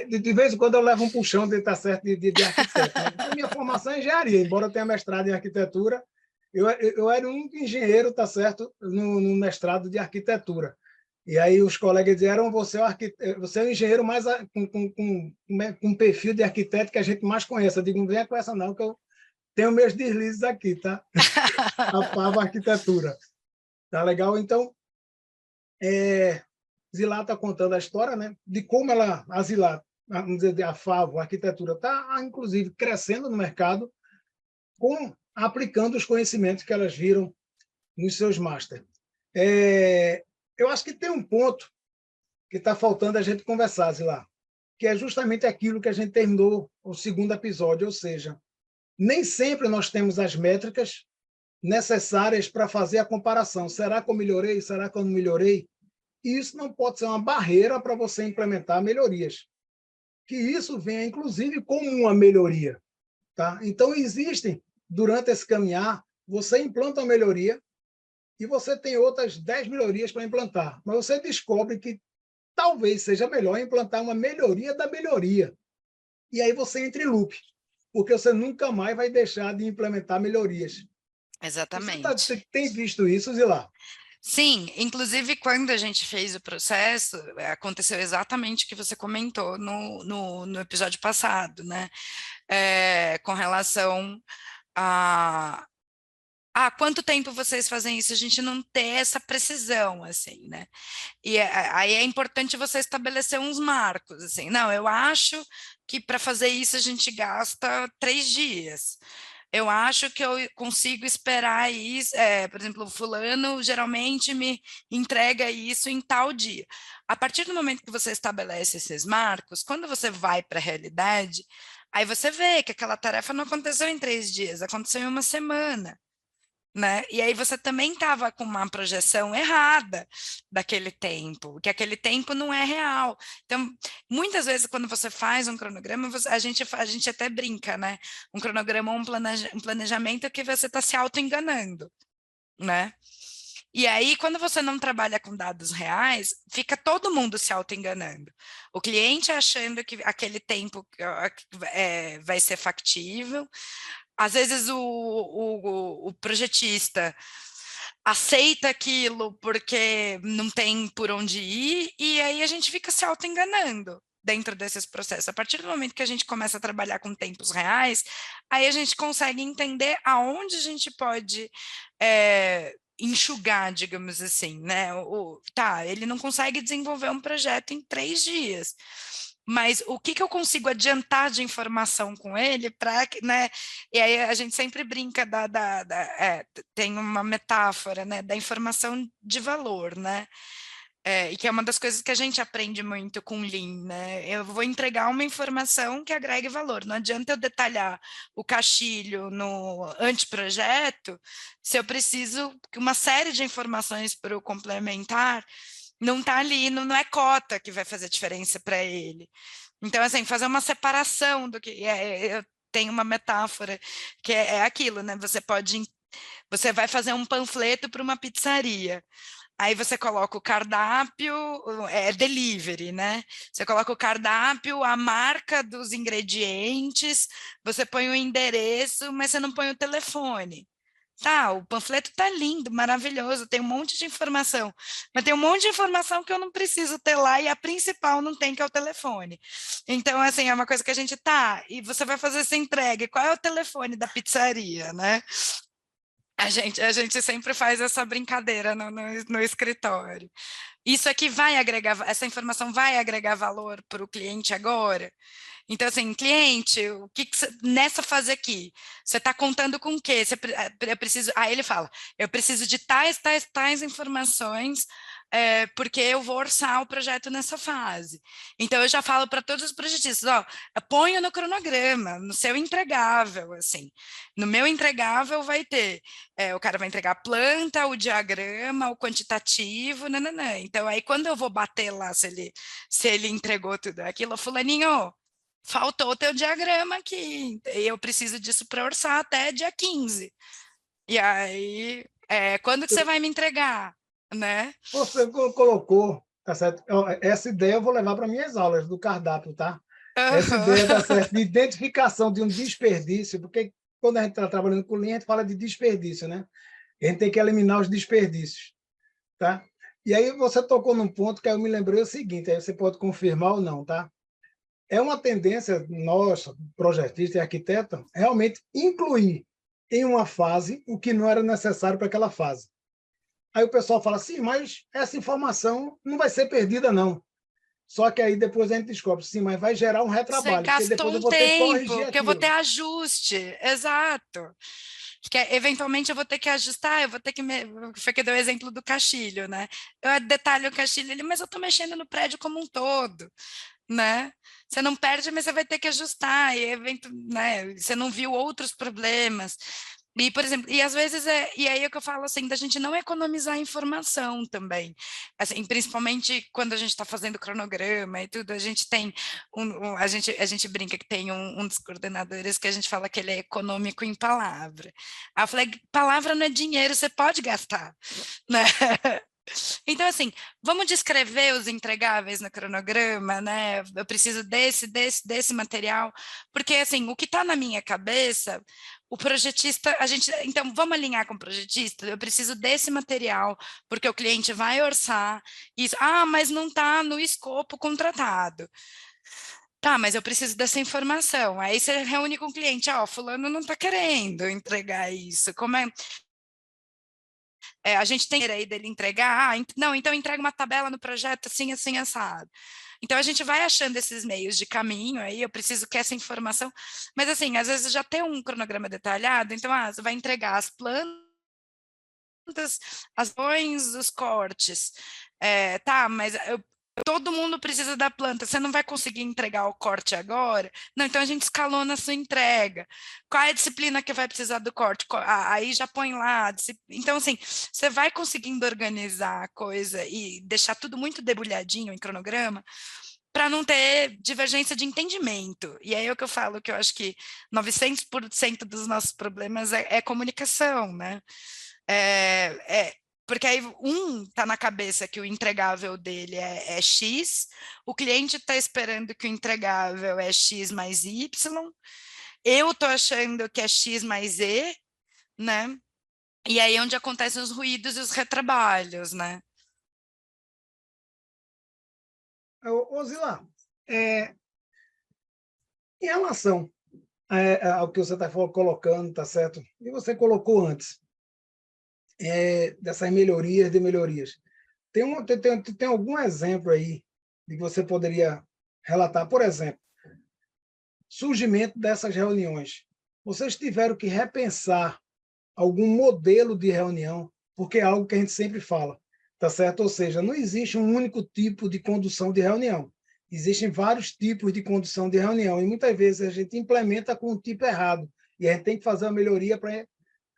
De vez em quando eu levo um puxão de estar certo de arquiteto. Né? A minha formação é engenharia, embora eu tenha mestrado em arquitetura, eu era um engenheiro, tá certo, no mestrado de arquitetura. E aí os colegas disseram, você é o engenheiro mais com um perfil de arquiteto que a gente mais conhece. Eu digo, não venha com essa não, que eu tenho meus deslizes aqui, tá? A Favo Arquitetura. Tá legal? Então, Zilá está contando a história, né, de como a Zilá, vamos dizer, a Favo, a arquitetura, está, inclusive, crescendo no mercado, aplicando os conhecimentos que elas viram nos seus master. Eu acho que tem um ponto que está faltando a gente conversar, Zilá, que é justamente aquilo que a gente terminou o segundo episódio, ou seja, nem sempre nós temos as métricas necessárias para fazer a comparação. Será que eu melhorei? Será que eu não melhorei? E isso não pode ser uma barreira para você implementar melhorias. Que isso venha, inclusive, como uma melhoria. Tá? Então, existem, durante esse caminhar, você implanta uma melhoria e você tem outras 10 melhorias para implantar. Mas você descobre que talvez seja melhor implantar uma melhoria da melhoria. E aí você entra em loop, porque você nunca mais vai deixar de implementar melhorias. Exatamente. Você tem visto isso, Zilá? Sim, inclusive quando a gente fez o processo, aconteceu exatamente o que você comentou no episódio passado, né? Com relação a quanto tempo vocês fazem isso, a gente não ter essa precisão, assim, né? E aí é importante você estabelecer uns marcos, assim, não, eu acho que para fazer isso a gente gasta 3 dias. Eu acho que eu consigo esperar isso, por exemplo, o fulano geralmente me entrega isso em tal dia. A partir do momento que você estabelece esses marcos, quando você vai para a realidade, aí você vê que aquela tarefa não aconteceu em 3 dias, aconteceu em uma semana. Né? E aí você também estava com uma projeção errada daquele tempo, que aquele tempo não é real. Então, muitas vezes, quando você faz um cronograma, a gente até brinca, né? Um cronograma ou um planejamento que você está se auto-enganando, né? E aí, quando você não trabalha com dados reais, fica todo mundo se auto-enganando. O cliente achando que aquele tempo vai ser factível, às vezes o projetista aceita aquilo porque não tem por onde ir, e aí a gente fica se auto-enganando dentro desses processos. A partir do momento que a gente começa a trabalhar com tempos reais, aí a gente consegue entender aonde a gente pode enxugar, digamos assim, né? Ele não consegue desenvolver um projeto em 3 dias. Mas o que eu consigo adiantar de informação com ele para, né? E aí a gente sempre brinca tem uma metáfora, né? Da informação de valor, né? E que é uma das coisas que a gente aprende muito com Lean, né? Eu vou entregar uma informação que agregue valor. Não adianta eu detalhar o caixilho no anteprojeto se eu preciso que uma série de informações para o complementar não está ali, não é cota que vai fazer diferença para ele. Então, assim, fazer uma separação do que eu tenho uma metáfora que é aquilo, né? Você vai fazer um panfleto para uma pizzaria. Aí você coloca o cardápio, é delivery, né? Você coloca o cardápio, a marca dos ingredientes, você põe o endereço, mas você não põe o telefone. Tá, o panfleto tá lindo, maravilhoso, tem um monte de informação, mas tem um monte de informação que eu não preciso ter lá e a principal não tem, que é o telefone. Então, assim, é uma coisa que a gente tá, e você vai fazer essa entrega, e qual é o telefone da pizzaria, né? A gente sempre faz essa brincadeira no escritório. Isso aqui vai agregar, essa informação vai agregar valor para o cliente agora? Então, assim, cliente, o que, nessa fase aqui, você está contando com o quê? Eu preciso, aí ele fala, eu preciso de tais informações, porque eu vou orçar o projeto nessa fase. Então, eu já falo para todos os projetistas, ó, eu ponho no cronograma, no seu entregável, assim. No meu entregável vai ter, o cara vai entregar a planta, o diagrama, o quantitativo, nananã. Então, aí quando eu vou bater lá, se ele entregou tudo aquilo, fulaninho, faltou o teu diagrama aqui, eu preciso disso para orçar até dia 15. E aí, quando que você vai me entregar, né? Você colocou, tá certo? Essa ideia eu vou levar para minhas aulas do cardápio, tá? Essa ideia, tá certo, de identificação de um desperdício, porque quando a gente está trabalhando com linha, a gente fala de desperdício, né? A gente tem que eliminar os desperdícios, tá? E aí você tocou num ponto que eu me lembrei o seguinte, aí você pode confirmar ou não, tá? É uma tendência nossa, projetista e arquiteta, realmente incluir em uma fase o que não era necessário para aquela fase. Aí o pessoal fala assim, mas essa informação não vai ser perdida, não. Só que aí depois a gente descobre, sim, mas vai gerar um Você retrabalho, porque gastou depois eu um vou ter que corrigir tempo, que eu vou ter aquilo. ajuste, exato. Que eventualmente eu vou ter que ajustar, eu vou ter que. Foi que deu o exemplo do caixilho, né? Eu detalho o caixilho ali, mas eu estou mexendo no prédio como um todo, né? Você não perde, mas você vai ter que ajustar, e né? Você não viu outros problemas. E, por exemplo, e às vezes e aí é que eu falo assim, da gente não economizar informação também. Assim, principalmente quando a gente está fazendo cronograma e tudo, a gente tem a gente brinca que tem um dos coordenadores que a gente fala que ele é econômico em palavra. Aí eu falei, palavra não é dinheiro, você pode gastar, né? Então, assim, vamos descrever os entregáveis no cronograma, né? Eu preciso desse material, porque, assim, o que está na minha cabeça, o projetista, então, vamos alinhar com o projetista, eu preciso desse material, porque o cliente vai orçar isso. Ah, mas não está no escopo contratado. Tá, mas eu preciso dessa informação. Aí você reúne com o cliente, ó, fulano não está querendo entregar isso. Como é? A gente tem aí dele entregar, não, então entrega uma tabela no projeto assim, assim, assado. Então a gente vai achando esses meios de caminho aí, eu preciso que essa informação, mas assim, às vezes já tem um cronograma detalhado, então você vai entregar as plantas, as ações, os cortes. Tá, mas todo mundo precisa da planta, você não vai conseguir entregar o corte agora? Não, então a gente escalona a sua entrega. Qual é a disciplina que vai precisar do corte? Aí já põe lá. Então, assim, você vai conseguindo organizar a coisa e deixar tudo muito debulhadinho em cronograma para não ter divergência de entendimento. E aí é o que eu falo, que eu acho que 900% dos nossos problemas é comunicação, né? Porque aí está na cabeça que o entregável dele é X, o cliente está esperando que o entregável é X mais Y, eu estou achando que é X mais E, né? E aí é onde acontecem os ruídos e os retrabalhos, né? Ô, Zila, em relação ao que você está colocando, tá certo? E você colocou antes, dessas melhorias de melhorias. Tem algum exemplo aí de que você poderia relatar? Por exemplo, surgimento dessas reuniões. Vocês tiveram que repensar algum modelo de reunião, porque é algo que a gente sempre fala, tá certo? Ou seja, não existe um único tipo de condução de reunião. Existem vários tipos de condução de reunião e muitas vezes a gente implementa com o tipo errado e a gente tem que fazer uma melhoria para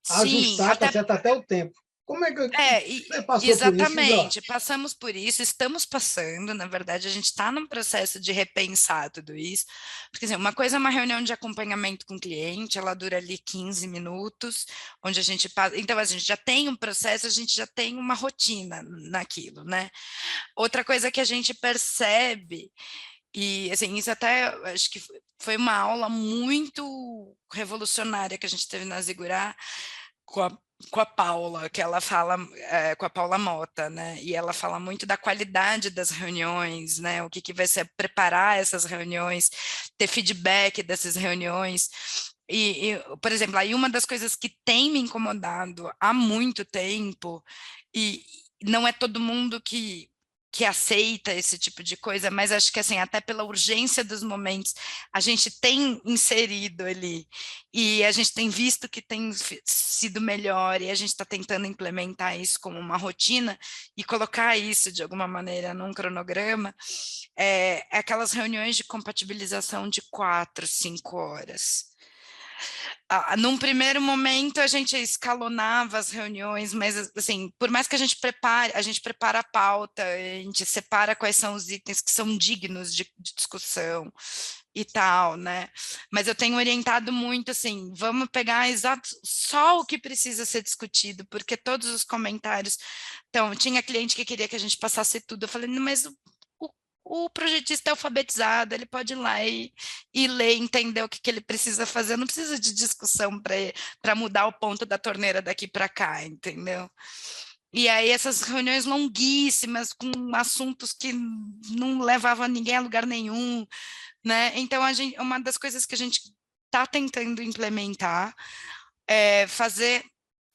Sim, ajustar, tá certo? Até o tempo. Como é que você passou por isso? Exatamente, passamos por isso, estamos passando, na verdade, a gente está num processo de repensar tudo isso, porque assim, uma coisa é uma reunião de acompanhamento com o cliente, ela dura ali 15 minutos, onde a gente passa, então a gente já tem um processo, a gente já tem uma rotina naquilo, né? Outra coisa que a gente percebe, e assim, isso até acho que foi uma aula muito revolucionária que a gente teve na Zigurá, com a Paula, que ela fala, com a Paula Mota, né? E ela fala muito da qualidade das reuniões, né? O que vai ser preparar essas reuniões, ter feedback dessas reuniões. Por exemplo, aí uma das coisas que tem me incomodado há muito tempo, e não é todo mundo que aceita esse tipo de coisa, mas acho que assim, até pela urgência dos momentos, a gente tem inserido ali, e a gente tem visto que tem sido melhor, e a gente está tentando implementar isso como uma rotina, e colocar isso de alguma maneira num cronograma, aquelas reuniões de compatibilização de 4, 5 horas. Num primeiro momento a gente escalonava as reuniões, mas assim, por mais que a gente prepara a pauta, a gente separa quais são os itens que são dignos de discussão e tal, né? Mas eu tenho orientado muito assim, vamos pegar só o que precisa ser discutido, porque todos os comentários. Então, tinha cliente que queria que a gente passasse tudo, eu falei, mas o projetista é alfabetizado, ele pode ir lá e ler, entender o que ele precisa fazer, não precisa de discussão para mudar o ponto da torneira daqui para cá, entendeu? E aí essas reuniões longuíssimas, com assuntos que não levavam ninguém a lugar nenhum, né? Então, uma das coisas que a gente está tentando implementar é fazer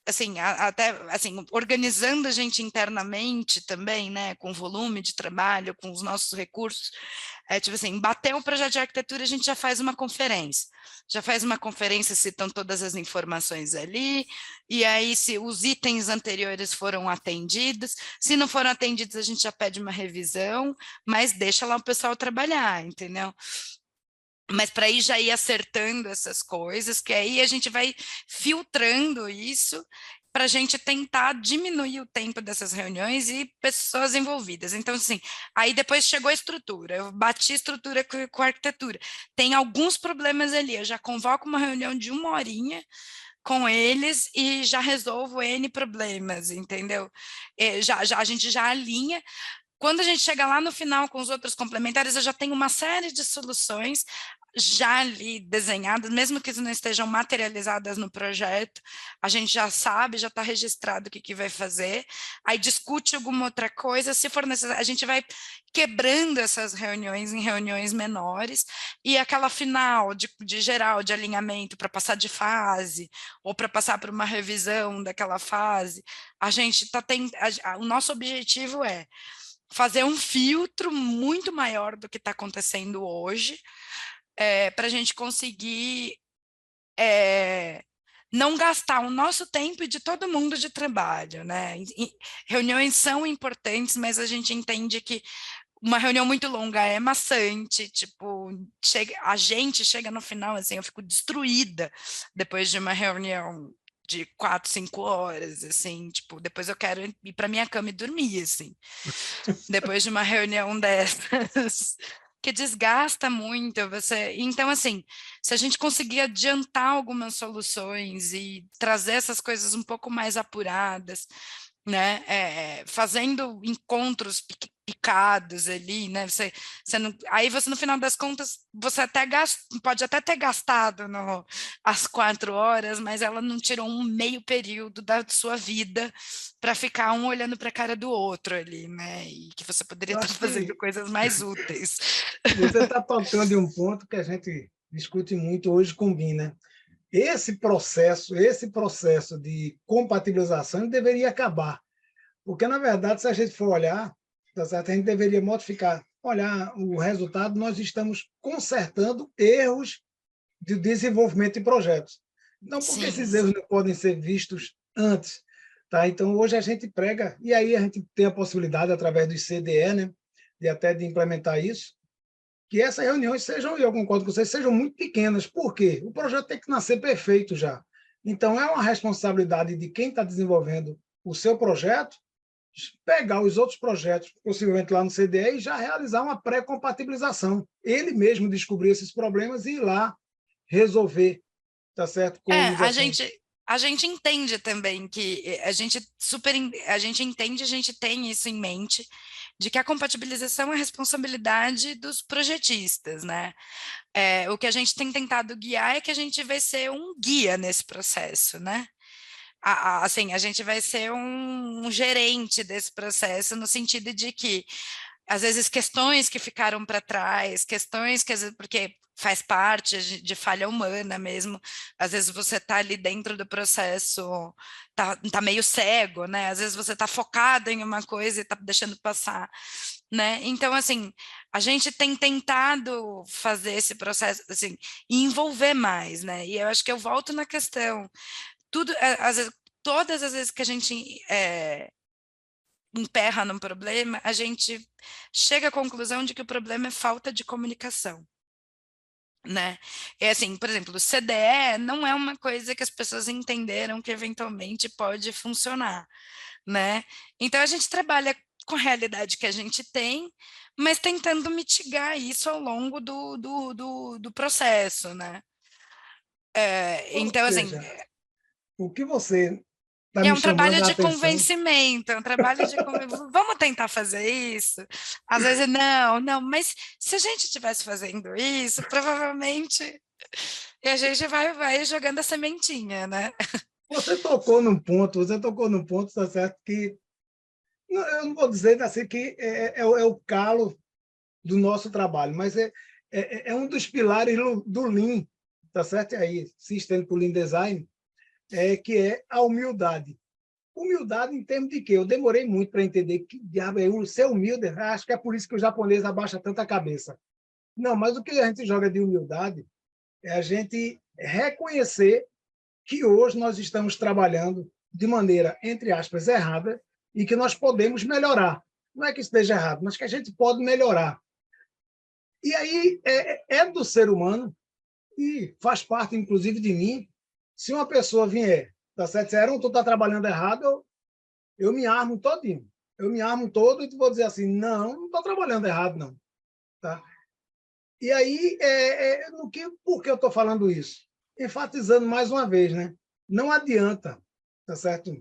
assim, até assim, organizando a gente internamente também, né, com volume de trabalho, com os nossos recursos, tipo assim, bater um projeto de arquitetura, a gente já faz uma conferência, citam todas as informações ali, e aí se os itens anteriores foram atendidos, se não foram atendidos, a gente já pede uma revisão, mas deixa lá o pessoal trabalhar, entendeu? Mas para aí já ir acertando essas coisas, que aí a gente vai filtrando isso para a gente tentar diminuir o tempo dessas reuniões e pessoas envolvidas. Então, assim, aí depois chegou a estrutura, eu bati a estrutura com a arquitetura. Tem alguns problemas ali, eu já convoco uma reunião de 1 horinha com eles e já resolvo N problemas, entendeu? A gente já alinha. Quando a gente chega lá no final com os outros complementares, eu já tenho uma série de soluções já ali desenhadas, mesmo que não estejam materializadas no projeto, a gente já sabe, já está registrado o que vai fazer, aí discute alguma outra coisa, se for necessário, a gente vai quebrando essas reuniões em reuniões menores, e aquela final de geral, de alinhamento, para passar de fase, ou para passar por uma revisão daquela fase, a gente está tendo, o nosso objetivo é fazer um filtro muito maior do que está acontecendo hoje, para a gente conseguir não gastar o nosso tempo e de todo mundo de trabalho, né? Reuniões são importantes, mas a gente entende que uma reunião muito longa é maçante, tipo, a gente chega no final, assim, eu fico destruída depois de uma reunião de 4, 5 horas, assim, tipo, depois eu quero ir para minha cama e dormir, assim, depois de uma reunião dessas, que desgasta muito você. Então, assim, se a gente conseguir adiantar algumas soluções e trazer essas coisas um pouco mais apuradas, né, fazendo encontros picados ali, né, aí você no final das contas, você até pode até ter gastado as 4 horas, mas ela não tirou um meio período da sua vida para ficar um olhando para a cara do outro ali, né, e que você poderia estar fazendo coisas mais úteis. Você está tocando em um ponto que a gente discute muito hoje com o BIM, né? Esse processo de compatibilização deveria acabar, porque, na verdade, se a gente for olhar, tá certo? A gente deveria olhar o resultado, nós estamos consertando erros de desenvolvimento de projetos. Não porque esses erros não podem ser vistos antes. Tá? Então, hoje a gente prega, e aí a gente tem a possibilidade, através do CDE, né, de implementar isso, que essas reuniões sejam, e eu concordo com vocês, sejam muito pequenas. Por quê? O projeto tem que nascer perfeito já. Então, é uma responsabilidade de quem está desenvolvendo o seu projeto, pegar os outros projetos, possivelmente lá no CDE, e já realizar uma pré-compatibilização. Ele mesmo descobrir esses problemas e ir lá resolver, tá certo? Como diz A assim. gente entende também que a gente entende, a gente tem isso em mente, de que a compatibilização é responsabilidade dos projetistas, né? O que a gente tem tentado guiar é que a gente vai ser um guia nesse processo, né? Assim, a gente vai ser um gerente desse processo, no sentido de que, às vezes, questões que ficaram para trás, questões que, às vezes, porque faz parte de falha humana mesmo, às vezes você está ali dentro do processo, tá meio cego, né? Às vezes você está focado em uma coisa e está deixando passar, né? Então, assim, a gente tem tentado fazer esse processo, assim, e envolver mais, né? E eu acho que eu volto na questão, tudo, às vezes, todas as vezes que a gente emperra num problema, a gente chega à conclusão de que o problema é falta de comunicação, né? É assim, por exemplo, o CDE não é uma coisa que as pessoas entenderam que eventualmente pode funcionar, né? Então a gente trabalha com a realidade que a gente tem, mas tentando mitigar isso ao longo do processo, né? Ou Então, assim, seja, o que você está é me um chamando trabalho a de atenção, convencimento, é um trabalho de vamos tentar fazer isso? Às vezes, não, mas se a gente estivesse fazendo isso, provavelmente e a gente vai jogando a sementinha, né? você tocou num ponto, tá certo, que eu não vou dizer assim que é o calo do nosso trabalho, mas é um dos pilares do Lean, tá certo? E aí se estende para o Lean Design, que é a humildade. Humildade em termos de quê? Eu demorei muito para entender que diabo é ser humilde. Acho que é por isso que o japonês abaixa tanta cabeça. Não, mas o que a gente joga de humildade é a gente reconhecer que hoje nós estamos trabalhando de maneira, entre aspas, errada e que nós podemos melhorar. Não é que esteja errado, mas que a gente pode melhorar. E aí é do ser humano e faz parte, inclusive, de mim. Se uma pessoa vier, tá certo? Se tu está trabalhando errado, eu me armo todinho. Eu me armo todo e vou dizer assim, não estou trabalhando errado, não. Tá? E aí, por que eu estou falando isso? Enfatizando mais uma vez, né? Não adianta, tá certo?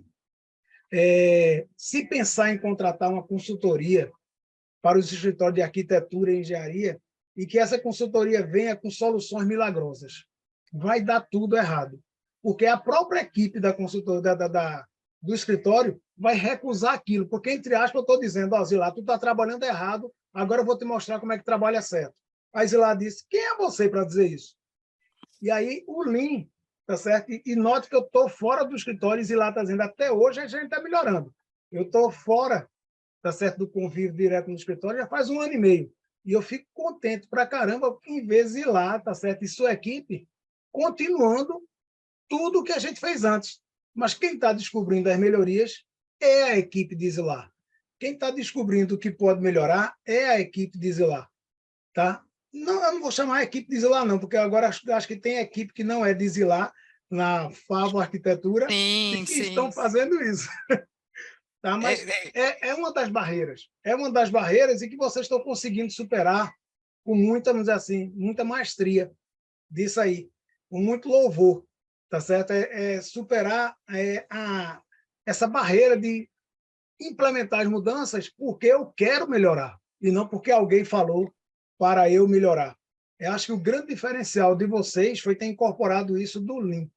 Se pensar em contratar uma consultoria para os escritórios de arquitetura e engenharia e que essa consultoria venha com soluções milagrosas. Vai dar tudo errado. Porque a própria equipe da consultoria, do escritório vai recusar aquilo. Porque, entre aspas, eu estou dizendo, ó, Zilá, tu está trabalhando errado, agora eu vou te mostrar como é que trabalha certo. Aí Zilá disse, quem é você para dizer isso? E aí o Lean, tá certo? E note que eu estou fora do escritório e Zilá está dizendo, até hoje a gente está melhorando. Eu estou fora, tá certo, do convívio direto no escritório já faz 1 ano e meio. E eu fico contente pra caramba em vez de ir lá, tá certo? E sua equipe continuando tudo o que a gente fez antes. Mas quem está descobrindo as melhorias é a equipe de Zilar. Quem está descobrindo o que pode melhorar é a equipe de Zilar. Tá? Não, eu não vou chamar a equipe de Zilar, não, porque agora acho que tem equipe que não é de Zilar na Favo Arquitetura e Sim, que sim. estão fazendo isso. Tá? É, Mas é, é uma das barreiras. É uma das barreiras e que vocês estão conseguindo superar com muita, vamos dizer assim, muita maestria disso aí, com muito louvor, tá certo? Superar essa barreira de implementar as mudanças porque eu quero melhorar e não porque alguém falou para eu melhorar. Eu acho que o grande diferencial de vocês foi ter incorporado isso do Lean.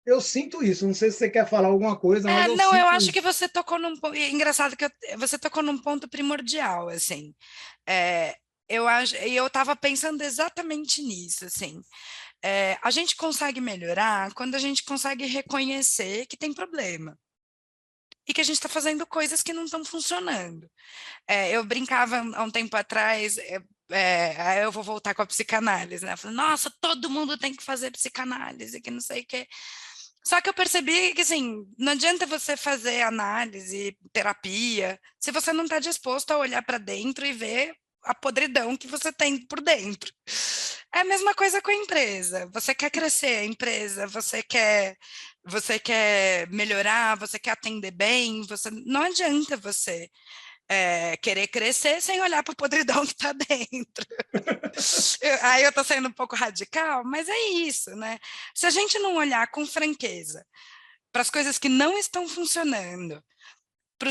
Eu sinto isso, não sei se você quer falar alguma coisa, mas eu não, eu sinto acho que isso. você tocou num ponto. É engraçado que você tocou num ponto primordial, assim. É, eu acho, e eu estava pensando exatamente nisso, assim. A gente consegue melhorar quando a gente consegue reconhecer que tem problema e que a gente está fazendo coisas que não estão funcionando. Eu brincava há um tempo atrás, aí eu vou voltar com a psicanálise, né? Falei, nossa, todo mundo tem que fazer psicanálise, que não sei o quê. Só que eu percebi que, assim, não adianta você fazer análise, terapia, se você não está disposto a olhar para dentro e ver a podridão que você tem por dentro. É a mesma coisa com a empresa. Você quer crescer a empresa, você quer melhorar, você quer atender bem, não adianta você querer crescer sem olhar para o podridão que está dentro. Aí eu estou sendo um pouco radical, mas é isso, né? Se a gente não olhar com franqueza para as coisas que não estão funcionando, para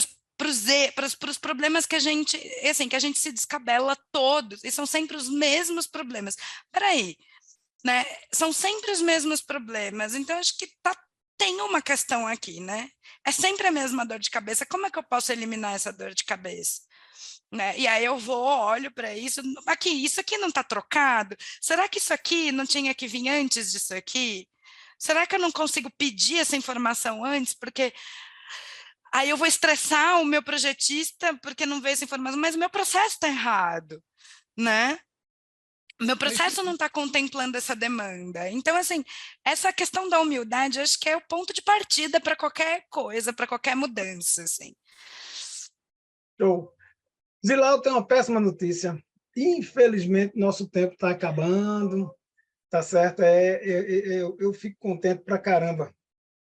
os problemas que a gente, assim, que a gente se descabela todos, e são sempre os mesmos problemas. Peraí, né? São sempre os mesmos problemas, então acho que tem uma questão aqui, né? É sempre a mesma dor de cabeça, como é que eu posso eliminar essa dor de cabeça? Né? E aí eu olho para isso, isso aqui não está trocado? Será que isso aqui não tinha que vir antes disso aqui? Será que eu não consigo pedir essa informação antes? Porque aí eu vou estressar o meu projetista porque não vê essa informação, mas o meu processo está errado, né? Meu processo não está contemplando essa demanda. Então, assim, essa questão da humildade, acho que é o ponto de partida para qualquer coisa, para qualquer mudança, assim. Show. Zilau, tem uma péssima notícia. Infelizmente, nosso tempo está acabando, tá certo? Eu fico contente pra caramba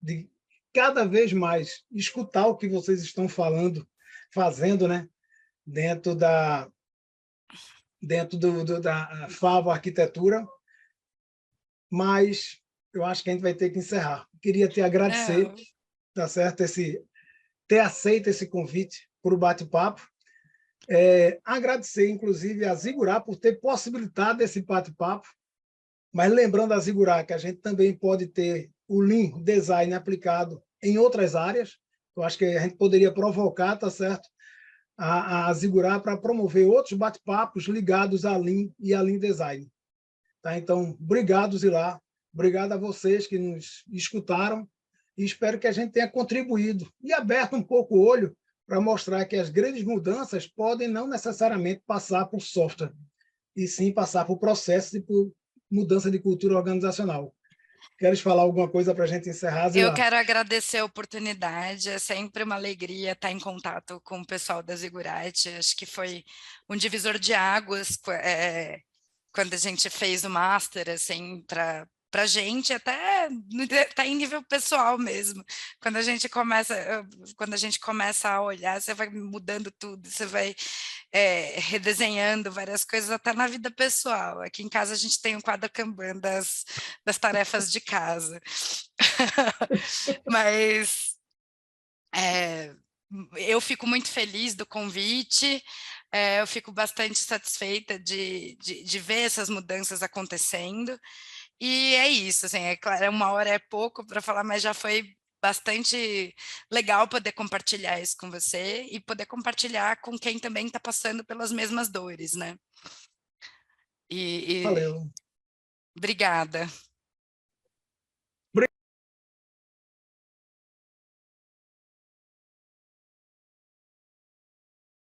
de cada vez mais escutar o que vocês estão fazendo, né? Dentro da Favo Arquitetura, mas eu acho que a gente vai ter que encerrar. Queria te agradecer, Não. tá certo? Ter aceito esse convite para o bate-papo. Agradecer, inclusive, a Zigurá por ter possibilitado esse bate-papo, mas lembrando a Zigurá que a gente também pode ter o Lean Design aplicado em outras áreas. Eu acho que a gente poderia provocar, tá certo? A Zigurá para promover outros bate-papos ligados a Lean e a Lean Design. Tá? Então, obrigado, Zilá. Obrigado a vocês que nos escutaram e espero que a gente tenha contribuído e aberto um pouco o olho para mostrar que as grandes mudanças podem não necessariamente passar por software, e sim passar por processo e por mudança de cultura organizacional. Queres falar alguma coisa para a gente encerrar, Eu Zilá? quero agradecer a oportunidade, é sempre uma alegria estar em contato com o pessoal da Zigurate. Acho que foi um divisor de águas quando a gente fez o master, assim, para gente, até tá em nível pessoal mesmo. Quando a gente começa a olhar, você vai mudando tudo, você vai redesenhando várias coisas, até na vida pessoal. Aqui em casa a gente tem um quadro Kanban das tarefas de casa. Mas eu fico muito feliz do convite, eu fico bastante satisfeita de ver essas mudanças acontecendo, e é isso, assim, é claro, 1 hora é pouco para falar, mas já foi bastante legal poder compartilhar isso com você e poder compartilhar com quem também está passando pelas mesmas dores, né? E Valeu. obrigada.